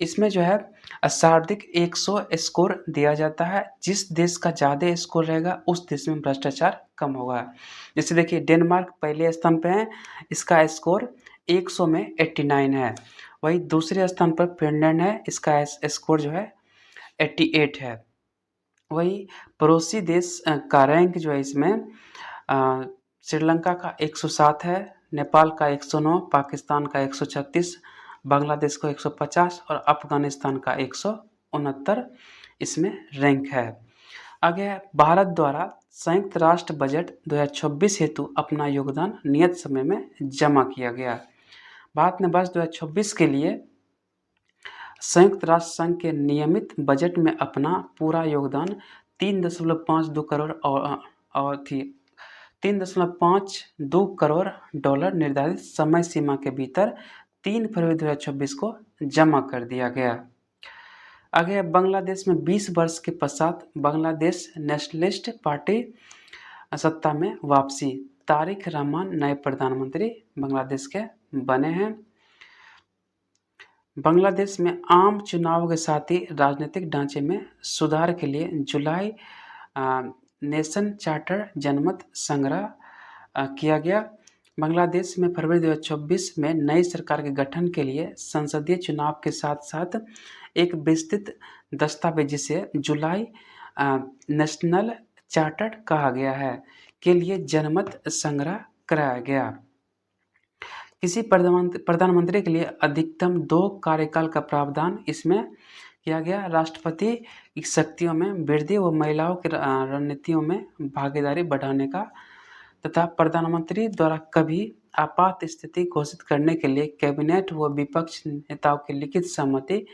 इसमें जो है सर्वाधिक 100 स्कोर दिया जाता है। जिस देश का ज़्यादा स्कोर रहेगा उस देश में भ्रष्टाचार कम होगा। जैसे देखिए डेनमार्क पहले स्थान पे है, इसका स्कोर 100 में 89 है। वही दूसरे स्थान पर फिनलैंड है, इसका स्कोर जो है 88 है। वही पड़ोसी देश का रैंक जो है इसमें श्रीलंका का 107 है, नेपाल का 109, पाकिस्तान का 136, बांग्लादेश को 150 और अफगानिस्तान का 169 इसमें रैंक है। आगे भारत द्वारा संयुक्त राष्ट्र बजट 2026 हेतु अपना योगदान नियत समय में जमा किया गया। भारत ने वर्ष 2026 के लिए संयुक्त राष्ट्र संघ के नियमित बजट में अपना पूरा योगदान 3.52 करोड़ और 3.52 करोड़ डॉलर निर्धारित समय सीमा के भीतर 3 फरवरी 2026 को जमा कर दिया गया। आगे बांग्लादेश में 20 वर्ष के पश्चात बांग्लादेश नेशनलिस्ट पार्टी सत्ता में वापसी। तारिक रहमान नए प्रधानमंत्री बांग्लादेश के बने हैं। बांग्लादेश में आम चुनाव के साथ ही राजनीतिक ढांचे में सुधार के लिए जुलाई नेशन चार्टर जनमत संग्रह किया गया। बांग्लादेश में फरवरी 2024 में नई सरकार के गठन के लिए संसदीय चुनाव के साथ साथ एक विस्तृत दस्तावेज जिसे जुलाई नेशनल चार्टर्ड कहा गया है के लिए जनमत संग्रह कराया गया। किसी प्रधानमंत्री के लिए अधिकतम 2 कार्यकाल का प्रावधान इसमें किया गया। राष्ट्रपति की शक्तियों में वृद्धि व महिलाओं की रणनीतियों में भागीदारी बढ़ाने का तथा प्रधानमंत्री द्वारा कभी आपात स्थिति घोषित करने के लिए कैबिनेट व विपक्ष नेताओं की लिखित सहमति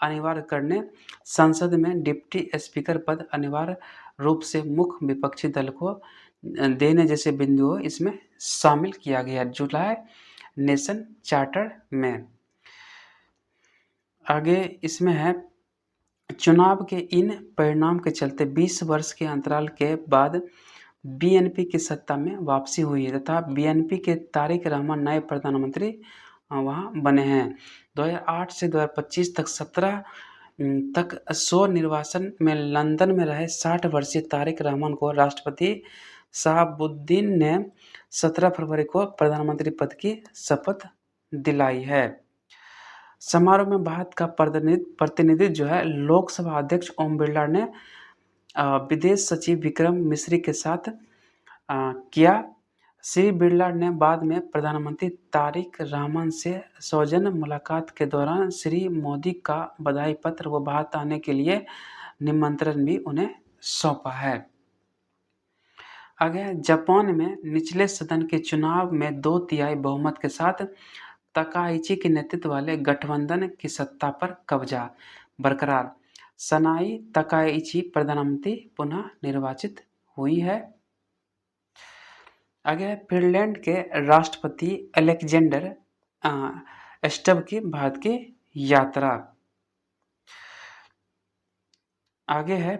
अनिवार्य करने, संसद में डिप्टी स्पीकर पद अनिवार्य रूप से मुख्य विपक्षी दल को देने जैसे बिंदुओं इसमें शामिल किया गया जुलाई नेशन चार्टर में। आगे इसमें है चुनाव के इन परिणाम के चलते 20 वर्ष के अंतराल के बाद बीएनपी की सत्ता में वापसी हुई है तथा बीएनपी के तारिक रहमान नए प्रधानमंत्री वहाँ बने हैं। 2008 से 2025 तक 17 तक स्व निर्वाचन में लंदन में रहे 60 वर्षीय तारिक रहमान को राष्ट्रपति शहाबुद्दीन ने 17 फरवरी को प्रधानमंत्री पद की शपथ दिलाई है। समारोह में भारत का प्रतिनिधित्व जो है लोकसभा अध्यक्ष ओम बिरला ने विदेश सचिव विक्रम मिश्री के साथ किया। श्री बिरला ने बाद में प्रधानमंत्री तारिक रहमान से सौजन्य मुलाकात के दौरान श्री मोदी का बधाई पत्र व भारत आने के लिए निमंत्रण भी उन्हें सौंपा है। आगे जापान में निचले सदन के चुनाव में 2/3 बहुमत के साथ तकाइची के नेतृत्व वाले गठबंधन की सत्ता पर कब्जा बरकरार। सनाई तकाइची प्रधानमंत्री पुनः निर्वाचित हुई है। आगे फिनलैंड के राष्ट्रपति अलेक्जेंडर स्टब की भारत की यात्रा। आगे है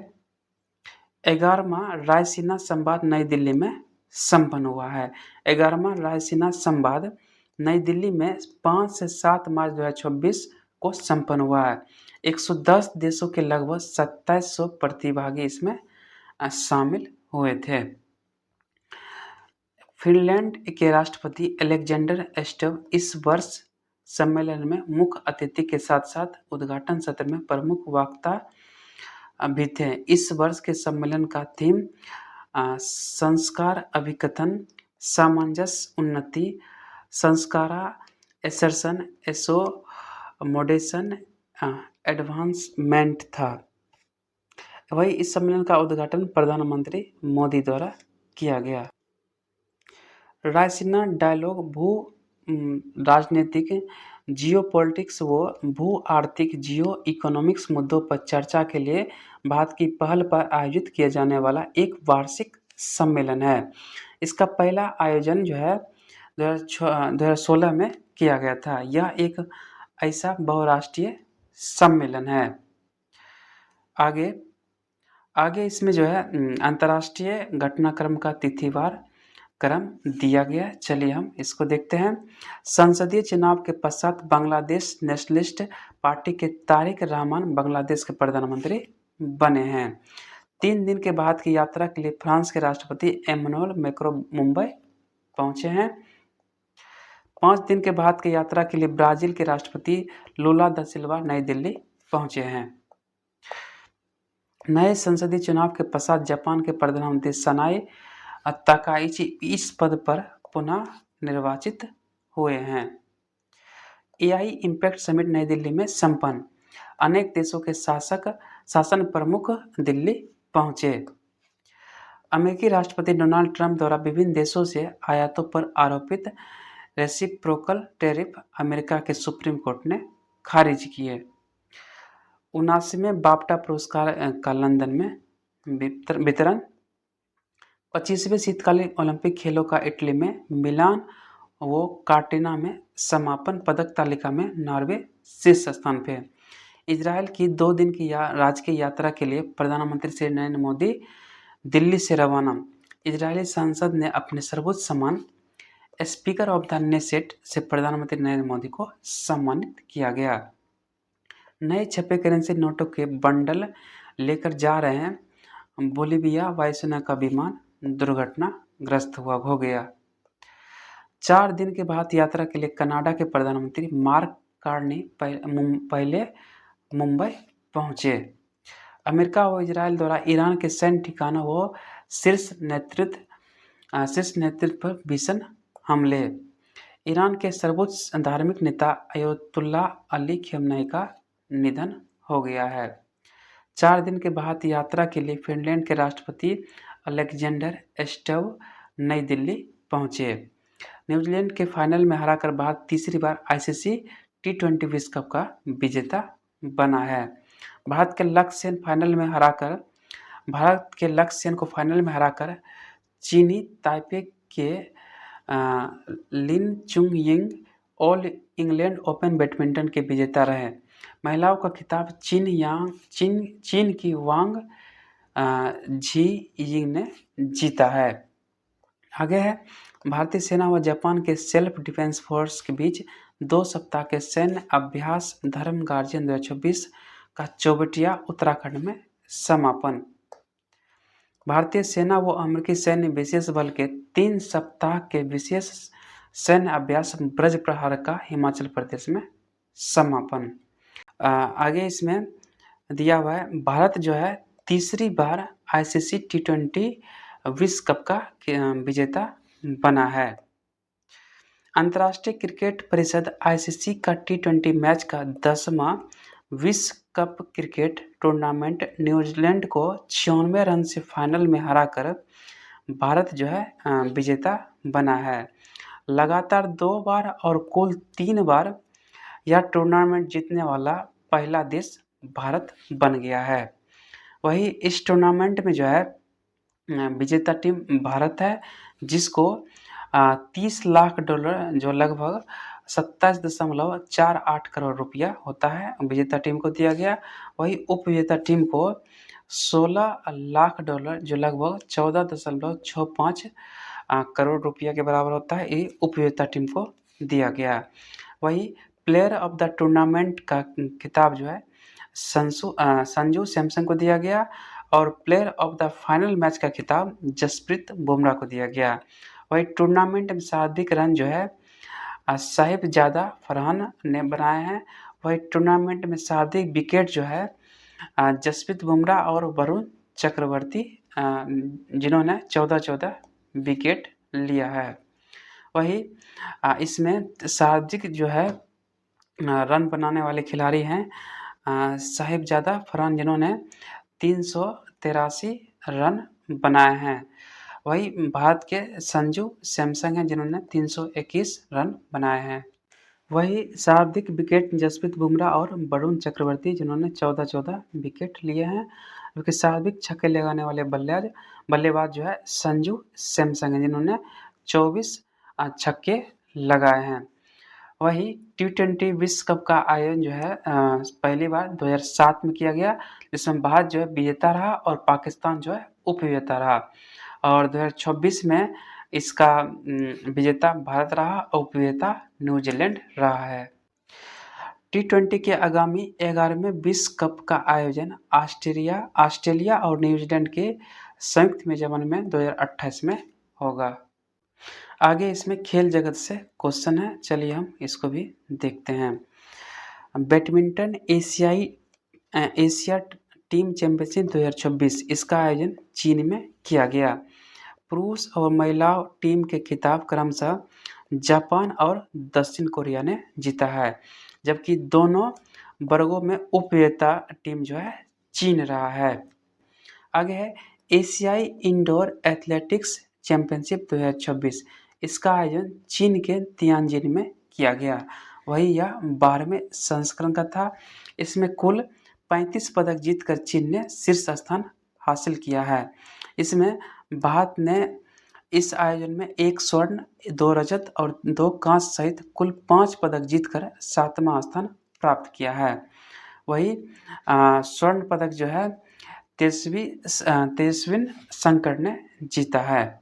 11वां रायसीना संवाद नई दिल्ली में संपन्न हुआ है। 11वां रायसीना संवाद नई दिल्ली में 5 से 7 मार्च 2026 को संपन्न हुआ है। 110 देशों के लगभग 2700 प्रतिभागी इसमें शामिल हुए थे। फिनलैंड के राष्ट्रपति अलेक्जेंडर स्टब इस वर्ष सम्मेलन में मुख्य अतिथि के साथ साथ उद्घाटन सत्र में प्रमुख वक्ता भी थे। इस वर्ष के सम्मेलन का थीम संस्कार अभिकथन, सामंजस्य उन्नति, संस्कारा एसर्शन, एसोमोडेशन, एडवांसमेंट था। वही इस सम्मेलन का उद्घाटन प्रधानमंत्री मोदी द्वारा किया गया। रायसीना डायलॉग भू राजनीतिक, जियोपॉलिटिक्स व भू आर्थिक जियो इकोनॉमिक्स मुद्दों पर चर्चा के लिए भारत की पहल पर आयोजित किया जाने वाला एक वार्षिक सम्मेलन है। इसका पहला आयोजन जो है 2016 में किया गया था। यह एक ऐसा बहुराष्ट्रीय सम्मेलन है। आगे इसमें जो है अंतर्राष्ट्रीय घटनाक्रम का तिथिवार क्रम दिया गया। चलिए हम इसको देखते हैं। संसदीय चुनाव के पश्चात बांग्लादेश नेशनलिस्ट पार्टी के तारिक रहमान बांग्लादेश के प्रधानमंत्री बने हैं। 3 दिन के बाद की यात्रा के लिए फ्रांस के राष्ट्रपति एमानुएल मैक्रों मुंबई पहुंचे हैं। 5 दिन के बाद की यात्रा के लिए ब्राजील के राष्ट्रपति लूला दा सिल्वा नई दिल्ली पहुंचे हैं। नए संसदीय चुनाव के पश्चात जापान के प्रधानमंत्री सनाई तकाइची इस पद पर पुनः निर्वाचित हुए हैं। एआई इम्पैक्ट समिट नई दिल्ली में संपन्न। अनेक देशों के शासन प्रमुख दिल्ली पहुंचे। अमेरिकी राष्ट्रपति डोनाल्ड ट्रंप द्वारा विभिन्न देशों से आयातों पर आरोपित रेसिप्रोकल टैरिफ अमेरिका के सुप्रीम कोर्ट ने खारिज किए। 79वें बाफ्टा पुरस्कार का लंदन में वितरण। 25वें शीतकालीन ओलंपिक खेलों का इटली में मिलान व कार्टिना में समापन। पदक तालिका में नॉर्वे शीर्ष स्थान पे। इजराइल की 2 दिन की राजकीय यात्रा के लिए प्रधानमंत्री श्री नरेंद्र मोदी दिल्ली से रवाना। इजरायली संसद ने अपने सर्वोच्च सम्मान स्पीकर ऑफ द नेसेट से प्रधानमंत्री नरेंद्र मोदी को सम्मानित किया गया। नए छपे करेंसी नोटों के बंडल लेकर जा रहे हैं बोलीविया वायुसेना का विमान दुर्घटनाग्रस्त हो गया। 4 दिन के बाद यात्रा के लिए कनाडा के प्रधानमंत्री मार्क कार्नी पहले मुंबई पहुंचे। अमेरिका व इजराइल द्वारा ईरान के सैन्य ठिकानों व शीर्ष नेतृत्व पर भीषण हमले। ईरान के सर्वोच्च धार्मिक नेता अयतुल्ला अली खमेनी का निधन हो गया है। 4 दिन के बाद यात्रा के लिए फिनलैंड के राष्ट्रपति अलेक्जेंडर स्टव नई दिल्ली पहुंचे। न्यूजीलैंड के फाइनल में हराकर भारत तीसरी बार आईसीसी T20 विश्व कप का विजेता बना है। भारत के लक्ष्य सेन को फाइनल में हराकर चीनी ताइपे के लिन चुंगयिंग ऑल इंग्लैंड ओपन बैडमिंटन के विजेता रहे। महिलाओं का खिताब चीन की वांग झीयिंग ने जीता है। आगे है, भारतीय सेना व जापान के सेल्फ डिफेंस फोर्स के बीच 2 सप्ताह के सैन्य अभ्यास धर्म गार्जियन 2026 का चौबटिया उत्तराखंड में समापन। भारतीय सेना व अमेरिकी सैन्य विशेष बल के 3 सप्ताह के विशेष सैन्य अभ्यास ब्रज प्रहार का हिमाचल प्रदेश में समापन। आगे इसमें दिया हुआ है, भारत जो है तीसरी बार आईसीसी T20 विश्व कप का विजेता बना है। अंतर्राष्ट्रीय क्रिकेट परिषद आईसीसी का T20 मैच का 10वां विश्व कप क्रिकेट टूर्नामेंट न्यूजीलैंड को 96 रन से फाइनल में हराकर भारत जो है विजेता बना है। लगातार 2 बार और कुल 3 बार यह टूर्नामेंट जीतने वाला पहला देश भारत बन गया है। वही इस टूर्नामेंट में जो है विजेता टीम भारत है, जिसको $30 लाख जो लगभग 27.48 करोड़ रुपया होता है विजेता टीम को दिया गया। वही उप विजेता टीम को $16 लाख जो लगभग 14.65 करोड़ रुपया के बराबर होता है, ये उप विजेता टीम को दिया गया। वही प्लेयर ऑफ द टूर्नामेंट का खिताब जो है संजू सैमसन को दिया गया और player of the final match का खिताब जसप्रीत बुमराह को दिया गया। वही टूर्नामेंट में सर्वाधिक रन जो है साहिबजादा फरहान ने बनाए हैं। वही टूर्नामेंट में सर्वाधिक विकेट जो है जसप्रीत बुमराह और वरुण चक्रवर्ती जिन्होंने 14 विकेट लिया है। वही इसमें सर्वाधिक जो है रन बनाने वाले खिलाड़ी हैं साहिबजादा फरहान जिन्होंने 383 रन बनाए हैं। वही भारत के संजू सैमसन हैं जिन्होंने 321 रन बनाए हैं। वही सर्वाधिक विकेट जसप्रीत बुमराह और वरुण चक्रवर्ती जिन्होंने 14 विकेट लिए हैं, क्योंकि सर्वाधिक छक्के लगाने वाले बल्लेबाज जो है संजू सैमसन हैं जिन्होंने 24 छक्के लगाए हैं। वही T20 विश्व कप का आयोजन जो है पहली बार 2007 में किया गया, जिसमें भारत जो है विजेता रहा और पाकिस्तान जो है उप विजेता रहा। और 2026 में इसका विजेता भारत रहा और उप विजेता न्यूजीलैंड रहा है। T20 के आगामी 11वें विश्व कप का आयोजन ऑस्ट्रेलिया और न्यूजीलैंड के संयुक्त मेजबानी में 2028 में होगा। आगे इसमें खेल जगत से क्वेश्चन है, चलिए हम इसको भी देखते हैं। बैडमिंटन एशिया टीम चैंपियनशिप 2026 इसका आयोजन चीन में किया गया। पुरुष और महिला टीम के खिताब क्रमशः जापान और दक्षिण कोरिया ने जीता है, जबकि दोनों वर्गों में उप विजेता टीम जो है चीन रहा है। आगे है एशियाई इंडोर एथलेटिक्स चैंपियनशिप 2026 इसका आयोजन चीन के तियानजिन में किया गया। वही यह 12वें संस्करण का था। इसमें कुल 35 पदक जीतकर चीन ने शीर्ष स्थान हासिल किया है। इसमें भारत ने इस आयोजन में 1 स्वर्ण 2 रजत और 2 कांस्य सहित कुल 5 पदक जीतकर 7वां स्थान प्राप्त किया है। वही स्वर्ण पदक जो है तेजस्विन शंकर ने जीता है।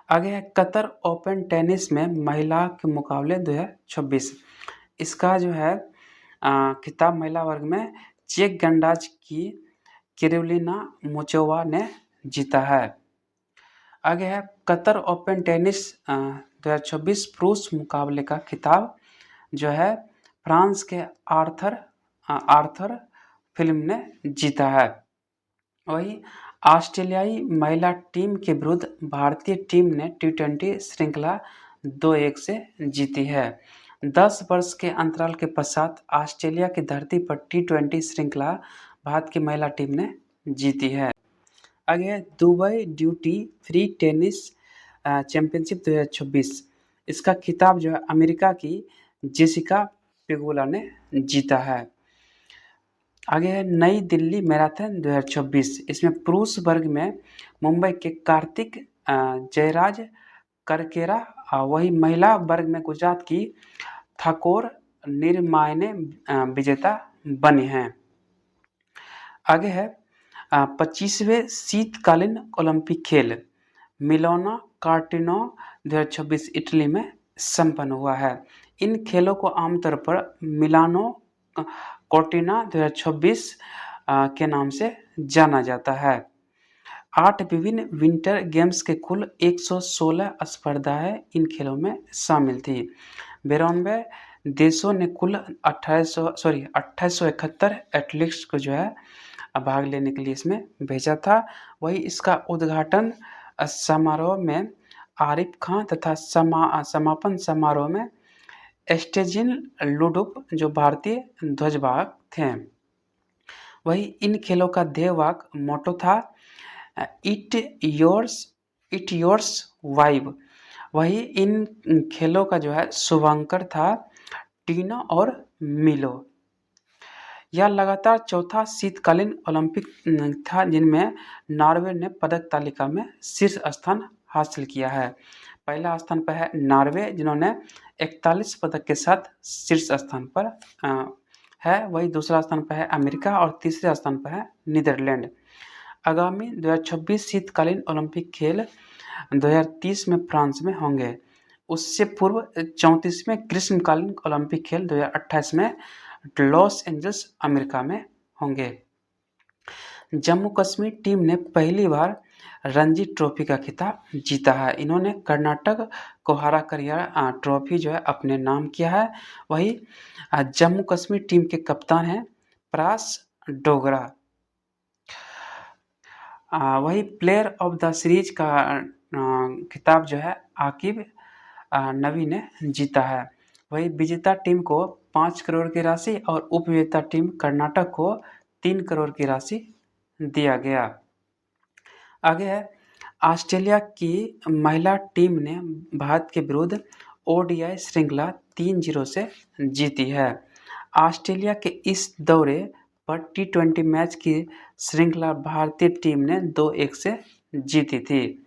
आगे है कतर ओपन टेनिस में महिला के मुकाबले 2026 इसका जो है खिताब महिला वर्ग में चेक गणराज्य की कैरोलिना मुचोवा ने जीता है। आगे है कतर ओपन टेनिस 2026 पुरुष मुकाबले का खिताब जो है फ्रांस के आर्थर फिल्म ने जीता है। वही ऑस्ट्रेलियाई महिला टीम के विरुद्ध भारतीय टीम ने टी20 श्रृंखला 2-1 से जीती है। 10 वर्ष के अंतराल के पश्चात ऑस्ट्रेलिया की धरती पर टी20 श्रृंखला भारत की महिला टीम ने जीती है। आगे Dubai duty free tennis championship 2026, इसका खिताब जो है अमेरिका की जेसिका पेगोला ने जीता है। आगे है नई दिल्ली मैराथन 2026, इसमें पुरुष वर्ग में मुंबई के कार्तिक जयराज करकेरा, वही महिला वर्ग में गुजरात की ठाकुर निर्मायने विजेता बने हैं। आगे है 25वें शीतकालीन ओलंपिक खेल मिलानो कॉर्टिना 2026 इटली में संपन्न हुआ है। इन खेलों को आमतौर पर मिलानो कॉर्टिना 2026 के नाम से जाना जाता है। 8 विभिन्न विंटर गेम्स के कुल 116 स्पर्धाएं इन खेलों में शामिल थी। 92 देशों ने कुल 2871 एथलीट्स को जो है भाग लेने के लिए इसमें भेजा था। वही इसका उद्घाटन समारोह में आरिफ खान तथा समापन समारोह में स्टेजिन लुडुप जो भारतीय ध्वजवाहक थे। वही इन खेलों का ध्येयवाक मोटो था इट योर्स वाइब। वही इन खेलों का जो है शुभांकर था टीना और मिलो। यह लगातार चौथा शीतकालीन ओलंपिक था जिनमें नॉर्वे ने पदक तालिका में शीर्ष स्थान हासिल किया है। पहला स्थान पर है नॉर्वे जिन्होंने 41 पदक के साथ शीर्ष स्थान पर है। वही दूसरा स्थान पर है अमेरिका और तीसरे स्थान पर है नीदरलैंड। आगामी 2026 शीतकालीन ओलंपिक खेल 2030 में फ्रांस में होंगे। उससे पूर्व 34वें ग्रीष्मकालीन ओलंपिक खेल 2028 में लॉस एंजल्स अमेरिका में होंगे। जम्मू कश्मीर टीम ने पहली बार रणजी ट्रॉफी का खिताब जीता है। इन्होंने कर्नाटक को हरा कर यह ट्रॉफी जो है अपने नाम किया है। वही जम्मू कश्मीर टीम के कप्तान हैं परास डोगरा। वही प्लेयर ऑफ द सीरीज का खिताब जो है आकिब नबी ने जीता है। वही विजेता टीम को 5 करोड़ की राशि और उपविजेता टीम कर्नाटक को 3 करोड़ की राशि दिया गया। आगे है ऑस्ट्रेलिया की महिला टीम ने भारत के विरुद्ध ओडीआई श्रृंखला 3-0 से जीती है। ऑस्ट्रेलिया के इस दौरे पर टी20 मैच की श्रृंखला भारतीय टीम ने 2-1 से जीती थी।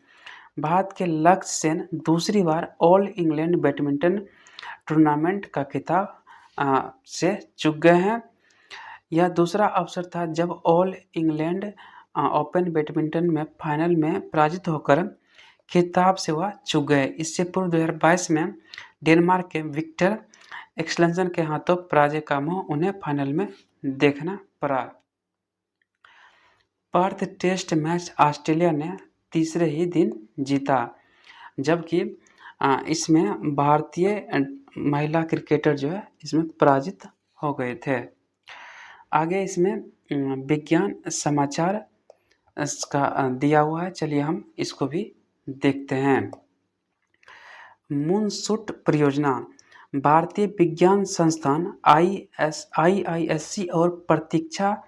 भारत के लक्ष्य सेन दूसरी बार ऑल इंग्लैंड बैडमिंटन टूर्नामेंट का खिताब से चूक गए हैं। यह दूसरा अवसर था जब ऑल इंग्लैंड ओपन बैडमिंटन में फाइनल में पराजित होकर खिताब से वह चूक गए। इससे पूर्व 2022 में डेनमार्क के विक्टर एक्सलेंसन के हाथों पराजय का मुंह उन्हें फाइनल में देखना पड़ा। पर्थ टेस्ट मैच ऑस्ट्रेलिया ने तीसरे ही दिन जीता, जबकि इसमें भारतीय महिला क्रिकेटर जो है इसमें पराजित हो गए थे। आगे इसमें विज्ञान समाचार इसका दिया हुआ है, चलिए हम इसको भी देखते हैं। मूनशूट परियोजना भारतीय विज्ञान संस्थान IISc और प्रतीक्षा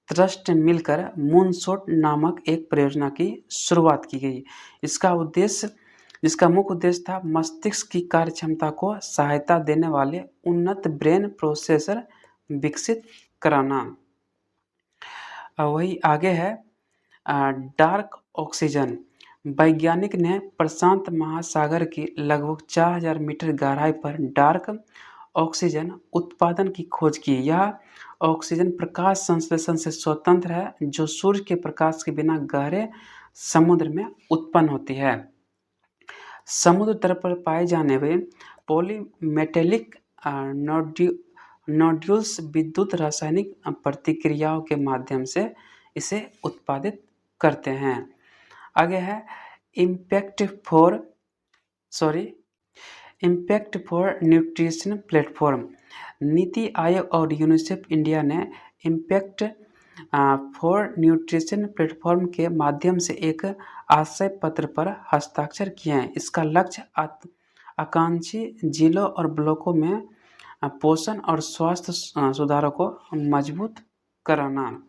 ट्रस्ट मिलकर मूनशॉट नामक एक परियोजना की शुरुआत की गई। इसका मुख्य उद्देश्य था मस्तिष्क की कार्यक्षमता को सहायता देने वाले उन्नत ब्रेन प्रोसेसर विकसित कराना। वही आगे है डार्क ऑक्सीजन। वैज्ञानिक ने प्रशांत महासागर की लगभग 4000 मीटर गहराई पर डार्क ऑक्सीजन उत्पादन की खोज की। यह ऑक्सीजन प्रकाश संश्लेषण से स्वतंत्र है जो सूर्य के प्रकाश के बिना गहरे समुद्र में उत्पन्न होती है। समुद्र तल पर पाए जाने वाले पॉलीमेटेलिक नोड्यूल्स विद्युत रासायनिक प्रतिक्रियाओं के माध्यम से इसे उत्पादित करते हैं। आगे है impact for nutrition platform. NITI Aayog और यूनिसेफ इंडिया ने इम्पैक्ट फॉर न्यूट्रिशन प्लेटफॉर्म के माध्यम से एक आशय पत्र पर हस्ताक्षर किए हैं। इसका लक्ष्य आकांक्षी जिलों और ब्लॉकों में पोषण और स्वास्थ्य सुधारों को मजबूत कराना।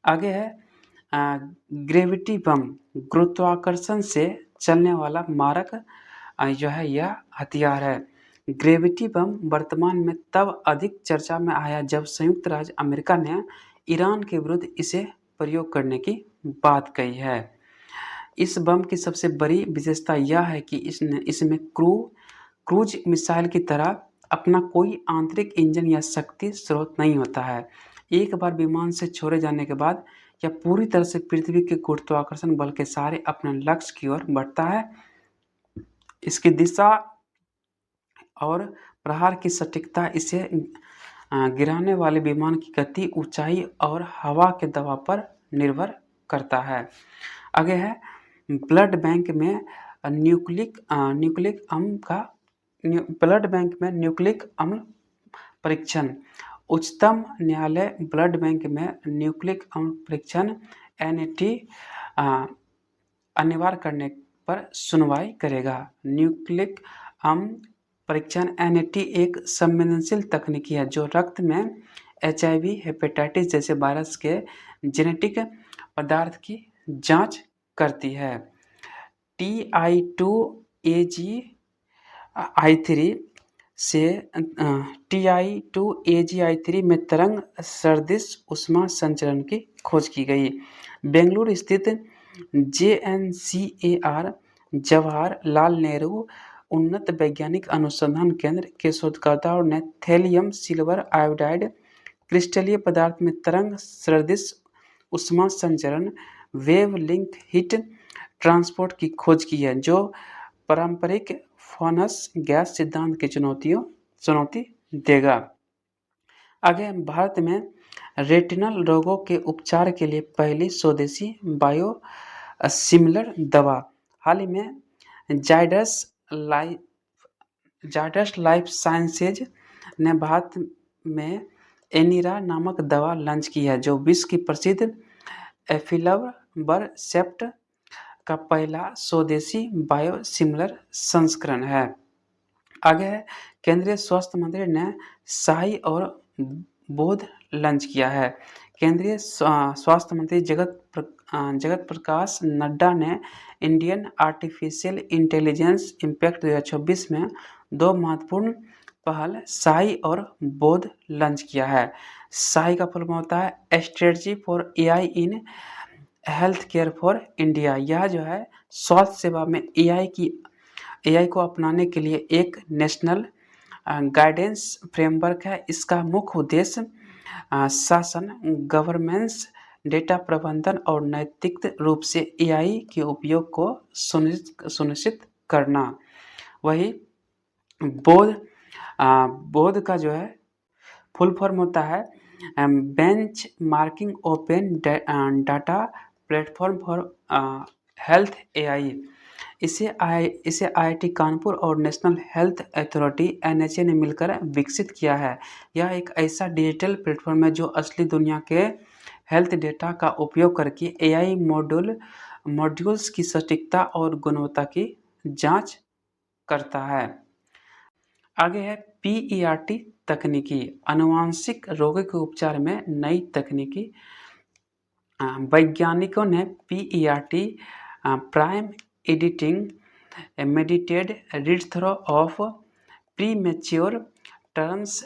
आगे है ग्रेविटी बम, गुरुत्वाकर्षण से चलने वाला मारक जो है यह हथियार है। ग्रेविटी बम वर्तमान में तब अधिक चर्चा में आया जब संयुक्त राज्य अमेरिका ने ईरान के विरुद्ध इसे प्रयोग करने की बात कही है। इस बम की सबसे बड़ी विशेषता यह है कि इसमें क्रूज मिसाइल की तरह अपना कोई आंतरिक इंजन या शक्ति स्रोत नहीं होता है। एक बार विमान से छोड़े जाने के बाद यह पूरी तरह से पृथ्वी के गुरुत्वाकर्षण बल के सहारे अपने लक्ष्य की ओर बढ़ता है। इसकी दिशा और प्रहार की सटीकता इसे गिराने वाले विमान की गति, ऊंचाई और हवा के दबाव पर निर्भर करता है। आगे है ब्लड बैंक में न्यूक्लिक अम्ल परीक्षण। उच्चतम न्यायालय ब्लड बैंक में न्यूक्लिक अम्ल परीक्षण NAT अनिवार्य करने पर सुनवाई करेगा। न्यूक्लिक अम्ल परीक्षण NAT एक संवेदनशील तकनीकी है जो रक्त में HIV, हेपेटाइटिस जैसे वायरस के जेनेटिक पदार्थ की जांच करती है। TI2AGI3 में तरंग सदृश ऊष्मा संचरण की खोज की गई। बेंगलुरु स्थित JNCAR जवाहर लाल नेहरू उन्नत वैज्ञानिक अनुसंधान केंद्र के शोधकर्ताओं ने थैलियम सिल्वर आयोडाइड क्रिस्टलीय पदार्थ में तरंग सदृश ऊष्मा संचरण वेवलिंक हीट ट्रांसपोर्ट की खोज की है जो पारंपरिक फर्नेस गैस सिद्धांत की चुनौती देगा। आगे भारत में रेटिनल रोगों के उपचार के लिए पहली स्वदेशी बायोसिमिलर दवा हाल ही में जायडस लाइफ साइंसेज ने भारत में एनिरा नामक दवा लॉन्च की है जो विश्व की प्रसिद्ध एफिलवरसेप्ट का पहला स्वदेशी बायोसिमिलर संस्करण है। आगे है केंद्रीय स्वास्थ्य मंत्री ने शाही और बोध लॉन्च किया है। केंद्रीय स्वास्थ्य मंत्री जगत प्रकाश नड्डा ने इंडियन आर्टिफिशियल इंटेलिजेंस इम्पैक्ट 2026 में दो महत्वपूर्ण पहल शाही और बोध लॉन्च किया है। शाही का फुल फॉर्म होता है strategy for AI in health care for India. यह जो है स्वास्थ्य सेवा में AI को अपनाने के लिए एक नेशनल गाइडेंस फ्रेमवर्क है। इसका मुख्य उद्देश्य शासन, गवर्नेंस, डेटा प्रबंधन और नैतिक रूप से AI के उपयोग को सुनिश्चित करना। वही बोध का जो है फुल फॉर्म होता है bench marking open data platform for health AI। इसे IIT कानपुर और नेशनल हेल्थ अथॉरिटी NHA ने मिलकर विकसित किया है। यह एक ऐसा डिजिटल प्लेटफॉर्म है जो असली दुनिया के हेल्थ डेटा का उपयोग करके AI मॉड्यूल्स की सटीकता और गुणवत्ता की जांच करता है। आगे है PERT तकनीकी, आनुवांशिक रोगों के उपचार में नई तकनीकी। वैज्ञानिकों ने PERT prime editing mediated read through of premature termination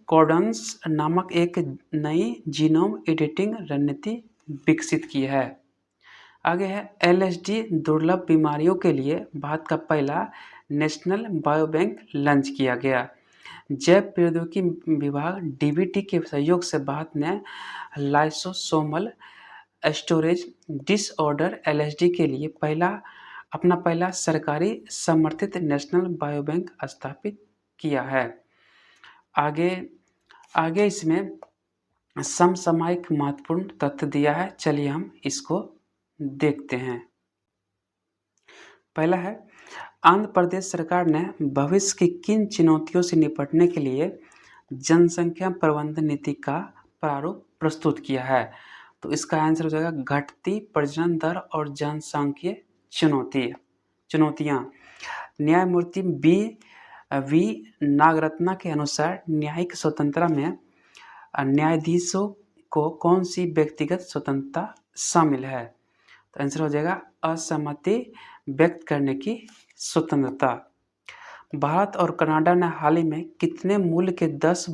codons नामक एक नई जीनोम एडिटिंग रणनीति विकसित की है। आगे है LSD दुर्लभ बीमारियों के लिए भारत का पहला नेशनल बायोबैंक लॉन्च किया गया। जैव प्रौद्योगिकी विभाग DBT के सहयोग से भारत ने लाइसोसोमल स्टोरेज डिसऑर्डर LSD के लिए अपना पहला सरकारी समर्थित नेशनल बायोबैंक स्थापित किया है। आगे इसमें समसामयिक महत्वपूर्ण तथ्य दिया है, चलिए हम इसको देखते हैं। पहला है आंध्र प्रदेश सरकार ने भविष्य की किन चुनौतियों से निपटने के लिए जनसंख्या प्रबंधन नीति का प्रारूप प्रस्तुत किया है? तो इसका आंसर हो जाएगा घटती प्रजनन दर और जनसांख्यिकीय चुनौतियाँ। न्यायमूर्ति वी नागरत्ना के अनुसार न्यायिक स्वतंत्रता में न्यायाधीशों को कौन सी व्यक्तिगत स्वतंत्रता शामिल है? तो आंसर हो जाएगा असहमति व्यक्त करने की स्वतंत्रता। भारत और कनाडा ने हाल ही में कितने मूल्य के 10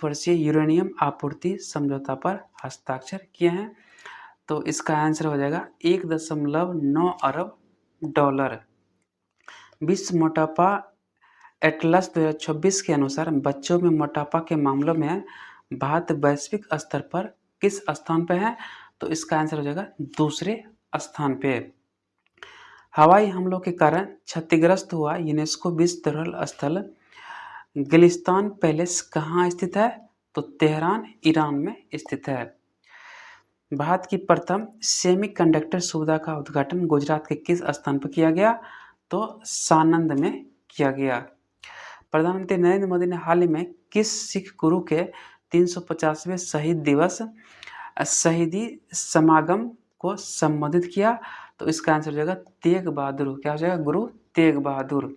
वर्षीय यूरेनियम आपूर्ति समझौता पर हस्ताक्षर किए हैं? तो इसका आंसर हो जाएगा 1.9 अरब डॉलर। विश्व मोटापा एटलस 2026 के अनुसार बच्चों में मोटापा के मामलों में भारत वैश्विक स्तर पर किस स्थान पर है? तो इसका आंसर हो जाएगा दूसरे स्थान पे। हवाई हमलों के कारण क्षतिग्रस्त हुआ यूनेस्को विश्व धरोहर स्थल गुलिस्तान पैलेस कहाँ स्थित है? तो तेहरान, ईरान में स्थित है। भारत की प्रथम सेमीकंडक्टर सुविधा का उद्घाटन गुजरात के किस स्थान पर किया गया? तो सानंद में किया गया। प्रधानमंत्री नरेंद्र मोदी ने हाल ही में किस सिख गुरु के 350वें शहीदी समागम को संबोधित किया? तो इसका आंसर हो जाएगा तेग बहादुर। क्या हो जाएगा? गुरु तेग बहादुर।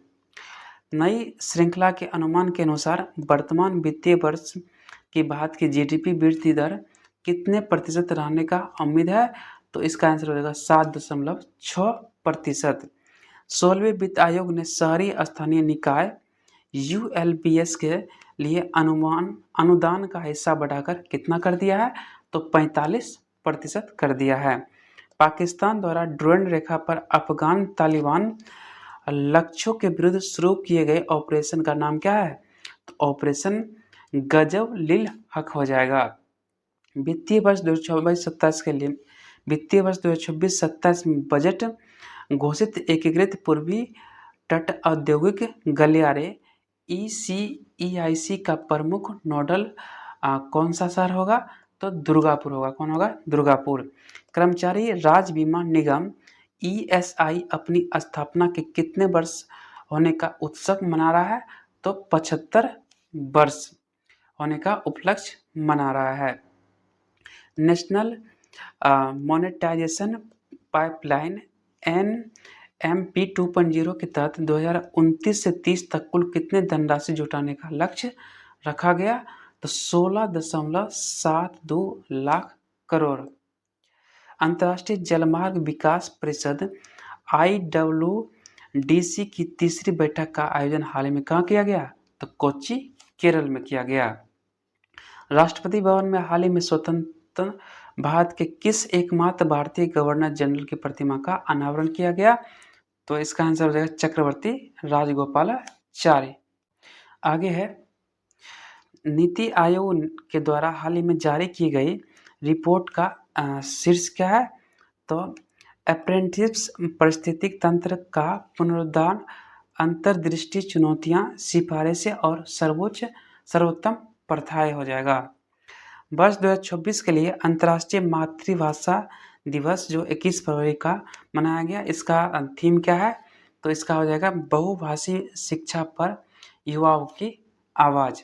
नई श्रृंखला के अनुमान के अनुसार वर्तमान वित्तीय वर्ष की भारत की जीडीपी वृद्धि दर कितने प्रतिशत रहने का उम्मीद है? तो इसका आंसर हो जाएगा 7.6%। 16वें वित्त आयोग ने शहरी स्थानीय निकाय ULBS के लिए अनुदान का हिस्सा बढ़ाकर कितना कर दिया है? तो 45% कर दिया है। पाकिस्तान द्वारा ड्रोन रेखा पर अफगान तालिबान लक्ष्यों के विरुद्ध शुरू किए गए ऑपरेशन का नाम क्या है? तो ऑपरेशन गजब लिल हक हो जाएगा। वित्तीय वर्ष 2024-27 के लिए वित्तीय वर्ष 2026-27 में बजट घोषित एकीकृत पूर्वी तट औद्योगिक गलियारे EIC का प्रमुख नोडल कौन सा शहर होगा? तो दुर्गापुर होगा। कौन होगा? दुर्गापुर। कर्मचारी राज्य बीमा निगम ESI अपनी स्थापना के कितने वर्ष होने का उत्सव मना रहा है? तो 75 वर्ष होने का उपलक्ष्य मना रहा है। नेशनल मोनेटाइजेशन पाइपलाइन NMP 2.0 के तहत 2029 से 30 तक कुल कितने धनराशि जुटाने का लक्ष्य रखा गया? तो 16.72 लाख करोड़। अंतर्राष्ट्रीय जलमार्ग विकास परिषद IWDC की तीसरी बैठक का आयोजन हाल ही में कहाँ किया गया? तो कोच्चि, केरल में किया गया। राष्ट्रपति भवन में हाल ही में स्वतंत्र भारत के किस एकमात्र भारतीय गवर्नर जनरल की प्रतिमा का अनावरण किया गया? तो इसका आंसर हो जाएगा चक्रवर्ती राजगोपालाचारी। आगे है नीति आयोग के द्वारा हाल ही में जारी की गई रिपोर्ट का शीर्ष क्या है? तो अप्रेंटिस पारिस्थितिक तंत्र का पुनरुद्धार, अंतर्दृष्टि, चुनौतियां, सिफारिशें और सर्वोत्तम प्रथाएं हो जाएगा। वर्ष 2026 के लिए अंतर्राष्ट्रीय मातृभाषा दिवस जो 21 फरवरी का मनाया गया, इसका थीम क्या है? तो इसका हो जाएगा बहुभाषी शिक्षा पर युवाओं की आवाज़।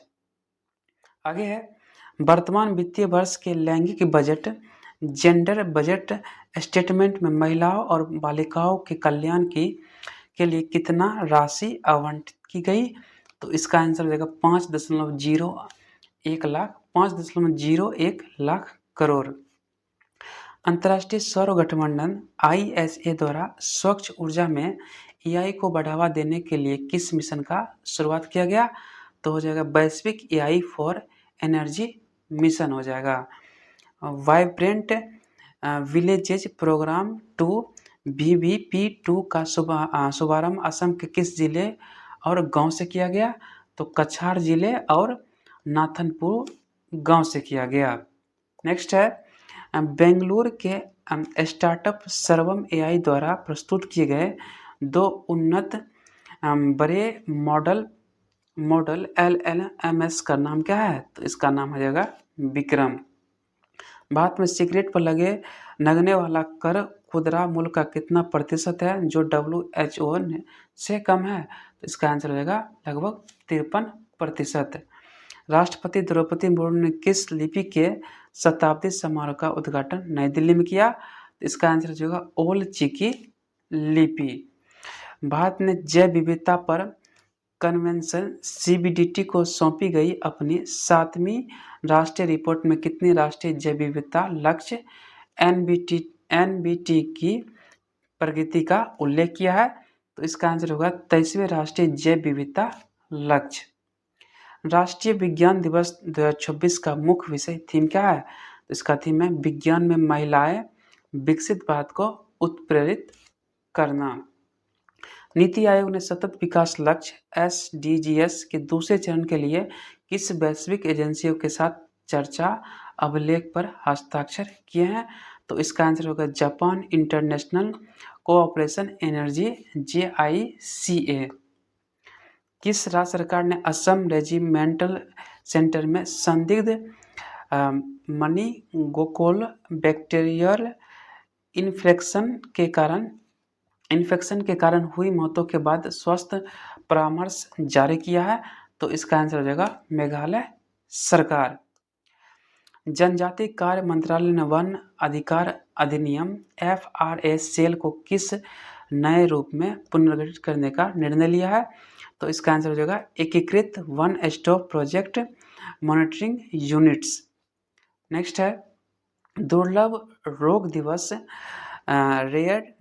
आगे है वर्तमान वित्तीय वर्ष के लैंगिक बजट जेंडर बजट स्टेटमेंट में महिलाओं और बालिकाओं के कल्याण के लिए कितना राशि आवंटित की गई? तो इसका आंसर हो जाएगा 5.01 लाख करोड़। अंतर्राष्ट्रीय सौर गठबंधन ISA द्वारा स्वच्छ ऊर्जा में AI को बढ़ावा देने के लिए किस मिशन का शुरुआत किया गया? तो हो जाएगा वैश्विक AI फॉर एनर्जी मिशन हो जाएगा। वाइब्रेंट विलेजेज प्रोग्राम 2 VVP2 का शुभारंभ असम के किस जिले और गांव से किया गया? तो कछार जिले और नाथनपुर गांव से किया गया। नेक्स्ट है बेंगलुरु के स्टार्टअप सर्वम AI द्वारा प्रस्तुत किए गए 2 उन्नत बड़े मॉडल LLMS का नाम क्या है? तो इसका नाम हो जाएगा विक्रम। भारत में सिगरेट पर लगने वाला कर खुदरा मूल्य का कितना प्रतिशत है जो WHO से कम है? तो इसका आंसर हो जाएगा लगभग 53%। राष्ट्रपति द्रौपदी मुर्मू ने किस लिपि के शताब्दी समारोह का उद्घाटन नई दिल्ली में किया? तो इसका आंसर हो जाएगा ओल चिकी लिपि। भारत ने जैव विविधता पर कन्वेंशन सीबीडीटी को सौंपी गई अपनी 7वीं राष्ट्रीय रिपोर्ट में कितनी राष्ट्रीय जैव विविधता लक्ष्य एनबीटी की प्रगति का उल्लेख किया है? तो इसका आंसर होगा 23वें राष्ट्रीय जैव विविधता लक्ष्य। राष्ट्रीय विज्ञान दिवस 2026 का मुख्य विषय थीम क्या है? तो इसका थीम है विज्ञान में महिलाएं, विकसित भारत को उत्प्रेरित करना। नीति आयोग ने सतत विकास लक्ष्य एसडीजीएस के दूसरे चरण के लिए किस वैश्विक एजेंसियों के साथ चर्चा अभिलेख पर हस्ताक्षर किए हैं? तो इसका आंसर होगा Japan international cooperation energy JICA। किस राज्य सरकार ने असम रेजिमेंटल सेंटर में संदिग्ध मनीगोकोल बैक्टीरियल इन्फेक्शन के कारण हुई मौतों के बाद स्वास्थ्य परामर्श जारी किया है? तो इसका आंसर हो जाएगा मेघालय सरकार। जनजातीय कार्य मंत्रालय ने वन अधिकार अधिनियम FRA सेल को किस नए रूप में पुनर्गठित करने का निर्णय लिया है? तो इसका आंसर हो जाएगा एकीकृत one stop project monitoring units. Next है दुर्लभ रोग दिवस रेयर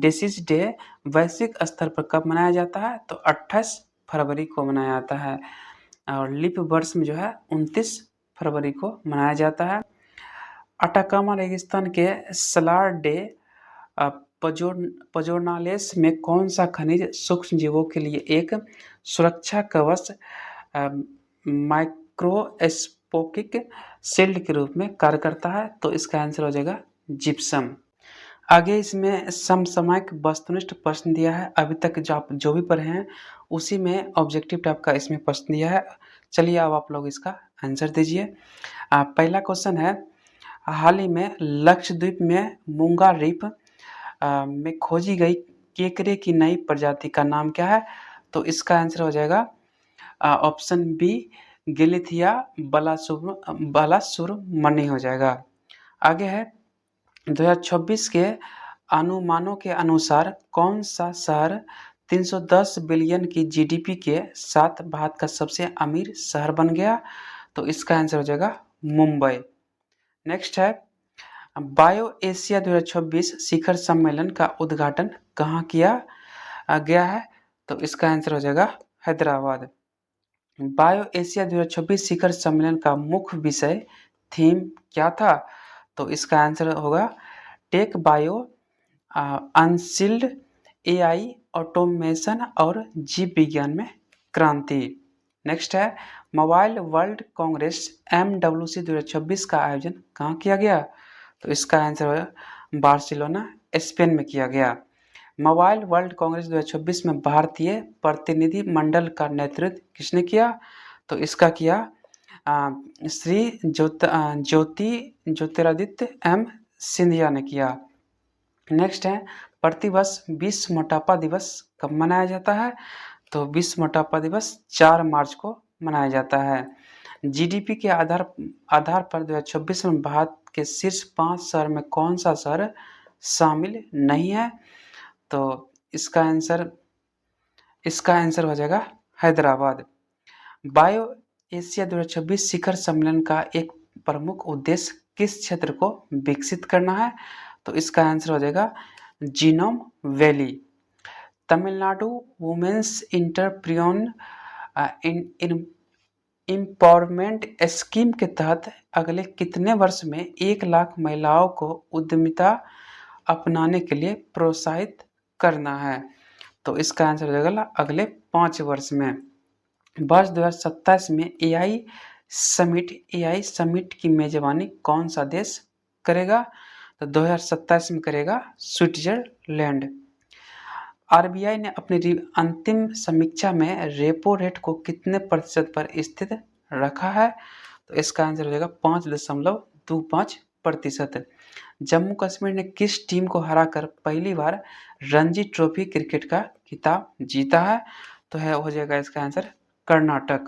डिसीज डे वैश्विक स्तर पर कब मनाया जाता है? तो 28 फरवरी को मनाया जाता है और लीप वर्ष में जो है 29 फरवरी को मनाया जाता है। अटाकामा रेगिस्तान के सलार डे पजोर्नालेस में कौन सा खनिज सूक्ष्म जीवों के लिए एक सुरक्षा कवच माइक्रोस्कोपिक शील्ड के रूप में कार्य करता है? तो इसका आंसर हो जाएगा जिप्सम। आगे इसमें समसामयिक वस्तुनिष्ठ प्रश्न दिया है। अभी तक जो भी पढ़े हैं उसी में ऑब्जेक्टिव टाइप का इसमें प्रश्न दिया है। चलिए अब आप लोग इसका आंसर दीजिए। पहला क्वेश्चन है हाल ही में लक्षद्वीप में मूंगा रीफ में खोजी गई केकड़े की नई प्रजाति का नाम क्या है? तो इसका आंसर हो जाएगा ऑप्शन बी गिलिथिया बालासुरमनी हो जाएगा। आगे है 2026 के अनुमानों के अनुसार कौन सा शहर 310 बिलियन की जीडीपी के साथ भारत का सबसे अमीर शहर बन गया? तो इसका आंसर हो जाएगा मुंबई। नेक्स्ट है बायो एशिया 2026 शिखर सम्मेलन का उद्घाटन कहाँ किया गया है? तो इसका आंसर हो जाएगा हैदराबाद। बायो एशिया 2026 शिखर सम्मेलन का मुख्य विषय थीम क्या था? तो इसका आंसर होगा tech bio unsealed AI automation और जीव विज्ञान में क्रांति। नेक्स्ट है मोबाइल वर्ल्ड कांग्रेस MWC 2026 का आयोजन कहाँ किया गया? तो इसका आंसर होगा बार्सिलोना स्पेन में किया गया। मोबाइल वर्ल्ड कांग्रेस 2026 में भारतीय प्रतिनिधि मंडल का नेतृत्व किसने किया? तो इसका किया श्री ज्योतिरादित्य M सिंधिया ने किया। नेक्स्ट है प्रतिवर्ष विश्व मोटापा दिवस कब मनाया जाता है? तो विश्व मोटापा दिवस 4 मार्च को मनाया जाता है। जीडीपी के आधार पर 2026 में भारत के शीर्ष 5 शहर में कौन सा शहर शामिल नहीं है? तो इसका आंसर हो जाएगा हैदराबाद। बायो एशिया 2026 शिखर सम्मेलन का एक प्रमुख उद्देश्य किस क्षेत्र को विकसित करना है? तो इसका आंसर हो जाएगा genome valley. Tamil Nadu women's entrepreneur empowerment scheme के तहत अगले कितने वर्ष में 1 लाख महिलाओं को उद्यमिता अपनाने के लिए प्रोत्साहित करना है? तो इसका आंसर हो जाएगा अगले 5 वर्ष में। वर्ष 2027 में AI समिट की मेजबानी कौन सा देश करेगा? तो 2027 में करेगा स्विट्जरलैंड। RBI ने अपनी अंतिम समीक्षा में रेपो रेट को कितने प्रतिशत पर स्थित रखा है? तो इसका आंसर हो जाएगा 5.25%। जम्मू कश्मीर ने किस टीम को हराकर पहली बार रणजी ट्रॉफी क्रिकेट का खिताब जीता है? तो हो जाएगा इसका आंसर कर्नाटक।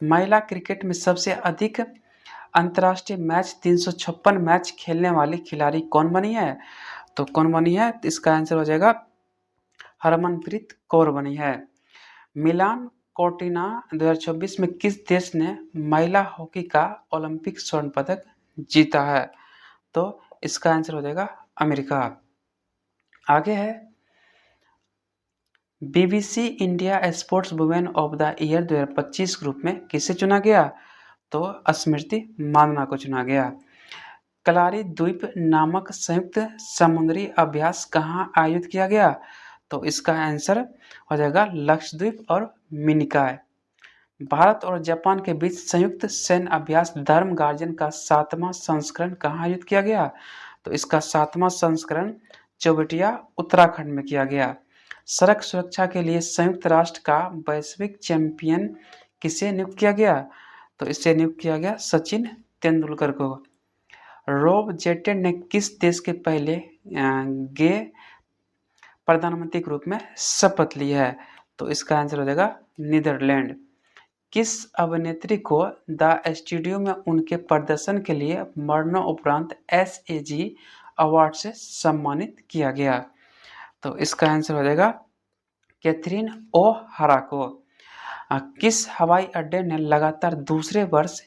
महिला क्रिकेट में सबसे अधिक अंतर्राष्ट्रीय मैच 356 मैच खेलने वाली खिलाड़ी कौन बनी है? तो कौन बनी है? तो इसका आंसर हो जाएगा हरमनप्रीत कौर बनी है। मिलान कोर्टिना 2024 में किस देश ने महिला हॉकी का ओलंपिक स्वर्ण पदक जीता है? तो इसका आंसर हो जाएगा अमेरिका। आगे है BBC India sports women of the year 2025 group में किसे चुना गया? तो स्मृति मांदना को चुना गया। कलारी द्वीप नामक संयुक्त समुद्री अभ्यास कहाँ आयोजित किया गया? तो इसका आंसर हो जाएगा लक्षद्वीप और मिनिकॉय। भारत और जापान के बीच संयुक्त सैन्य अभ्यास धर्म गार्जन का 7वां संस्करण कहाँ आयोजित किया गया? तो इसका 7वां संस्करण चौबटिया उत्तराखंड में किया गया। सड़क सुरक्षा के लिए संयुक्त राष्ट्र का वैश्विक चैंपियन किसे नियुक्त किया गया? तो इसे नियुक्त किया गया सचिन तेंदुलकर को। रॉब जेटन ने किस देश के पहले गे प्रधानमंत्री के रूप में शपथ ली है? तो इसका आंसर हो जाएगा नीदरलैंड। किस अभिनेत्री को द स्टूडियो में उनके प्रदर्शन के लिए मरणोपरांत SAG अवार्ड से सम्मानित किया गया? तो इसका आंसर हो जाएगा कैथरीन ओहारा को। किस हवाई अड्डे ने लगातार दूसरे वर्ष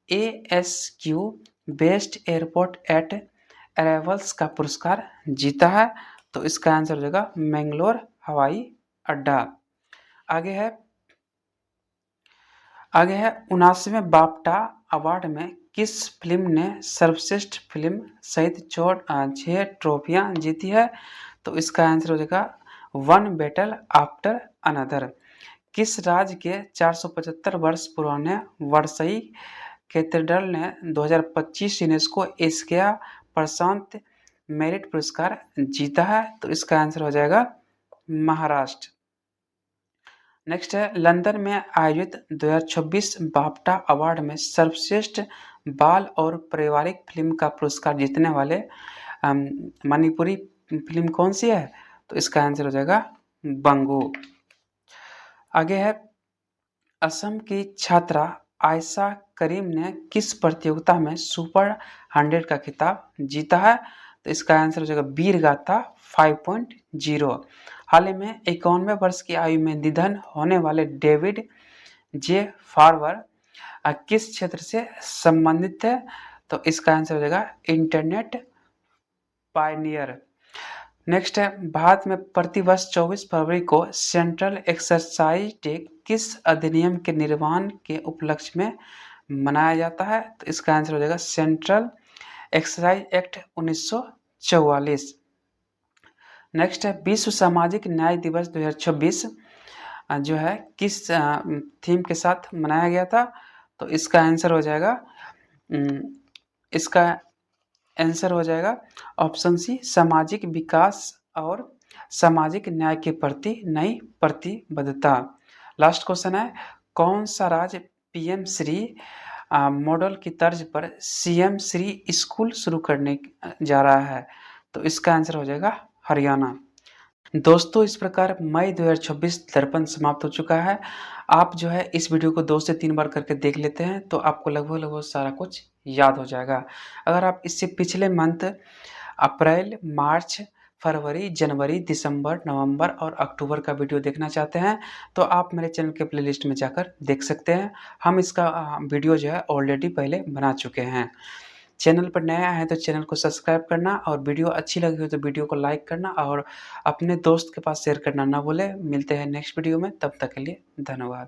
ASQ best airport at arrivals का पुरस्कार जीता है? तो इसका आंसर हो जाएगा मैंगलोर हवाई अड्डा। आगे है 79वें बाफ्टा अवार्ड में किस फिल्म ने सर्वश्रेष्ठ फिल्म सहित 6 ट्रॉफियां जीती है? तो इसका आंसर हो जाएगा वन बैटल आफ्टर अनदर। किस राज्य के 475 वर्ष पुराने वर्साई कैथेड्रल ने 2025 यूनेस्को एशिया प्रशांत मेरिट पुरस्कार जीता है? तो इसका आंसर हो जाएगा महाराष्ट्र। नेक्स्ट है लंदन में आयोजित 2026 बाफ्टा अवार्ड में सर्वश्रेष्ठ बाल और पारिवारिक फिल्म का पुरस्कार जीतने वाले मणिपुरी फिल्म कौन सी है? तो इसका आंसर हो जाएगा बंगू। आगे है असम की छात्रा आयशा करीम ने किस प्रतियोगिता में सुपर 100 का खिताब जीता है? तो इसका आंसर हो जाएगा वीर गाथा 5.0। हाल ही में 91 वर्ष की आयु में निधन होने वाले डेविड जे फार्वर किस क्षेत्र से संबंधित है? तो इसका आंसर हो जाएगा इंटरनेट पायनियर। नेक्स्ट है भारत में प्रतिवर्ष 24 फरवरी को सेंट्रल एक्सरसाइज डे किस अधिनियम के निर्माण के उपलक्ष्य में मनाया जाता है? तो इसका आंसर हो जाएगा सेंट्रल एक्सरसाइज एक्ट 1944। नेक्स्ट है विश्व सामाजिक न्याय दिवस 2026 जो है किस थीम के साथ मनाया गया था? तो इसका आंसर हो जाएगा ऑप्शन सी सामाजिक विकास और सामाजिक न्याय के प्रति नई प्रतिबद्धता। लास्ट क्वेश्चन है कौन सा राज्य PM श्री मॉडल की तर्ज पर CM श्री स्कूल शुरू करने जा रहा है? तो इसका आंसर हो जाएगा हरियाणा। दोस्तों इस प्रकार मई 2026 दर्पण समाप्त हो चुका है। आप जो है इस वीडियो को 2 से 3 बार करके देख लेते हैं तो आपको लगभग सारा कुछ याद हो जाएगा। अगर आप इससे पिछले मंथ अप्रैल, मार्च, फरवरी, जनवरी, दिसंबर, नवंबर और अक्टूबर का वीडियो देखना चाहते हैं तो आप मेरे चैनल के प्लेलिस्ट में जाकर देख सकते हैं। हम इसका वीडियो जो है ऑलरेडी पहले बना चुके हैं। चैनल पर नया है तो चैनल को सब्सक्राइब करना और वीडियो अच्छी लगी हो तो वीडियो को लाइक करना और अपने दोस्त के पास शेयर करना ना भूलें। मिलते हैं नेक्स्ट वीडियो में, तब तक के लिए धन्यवाद।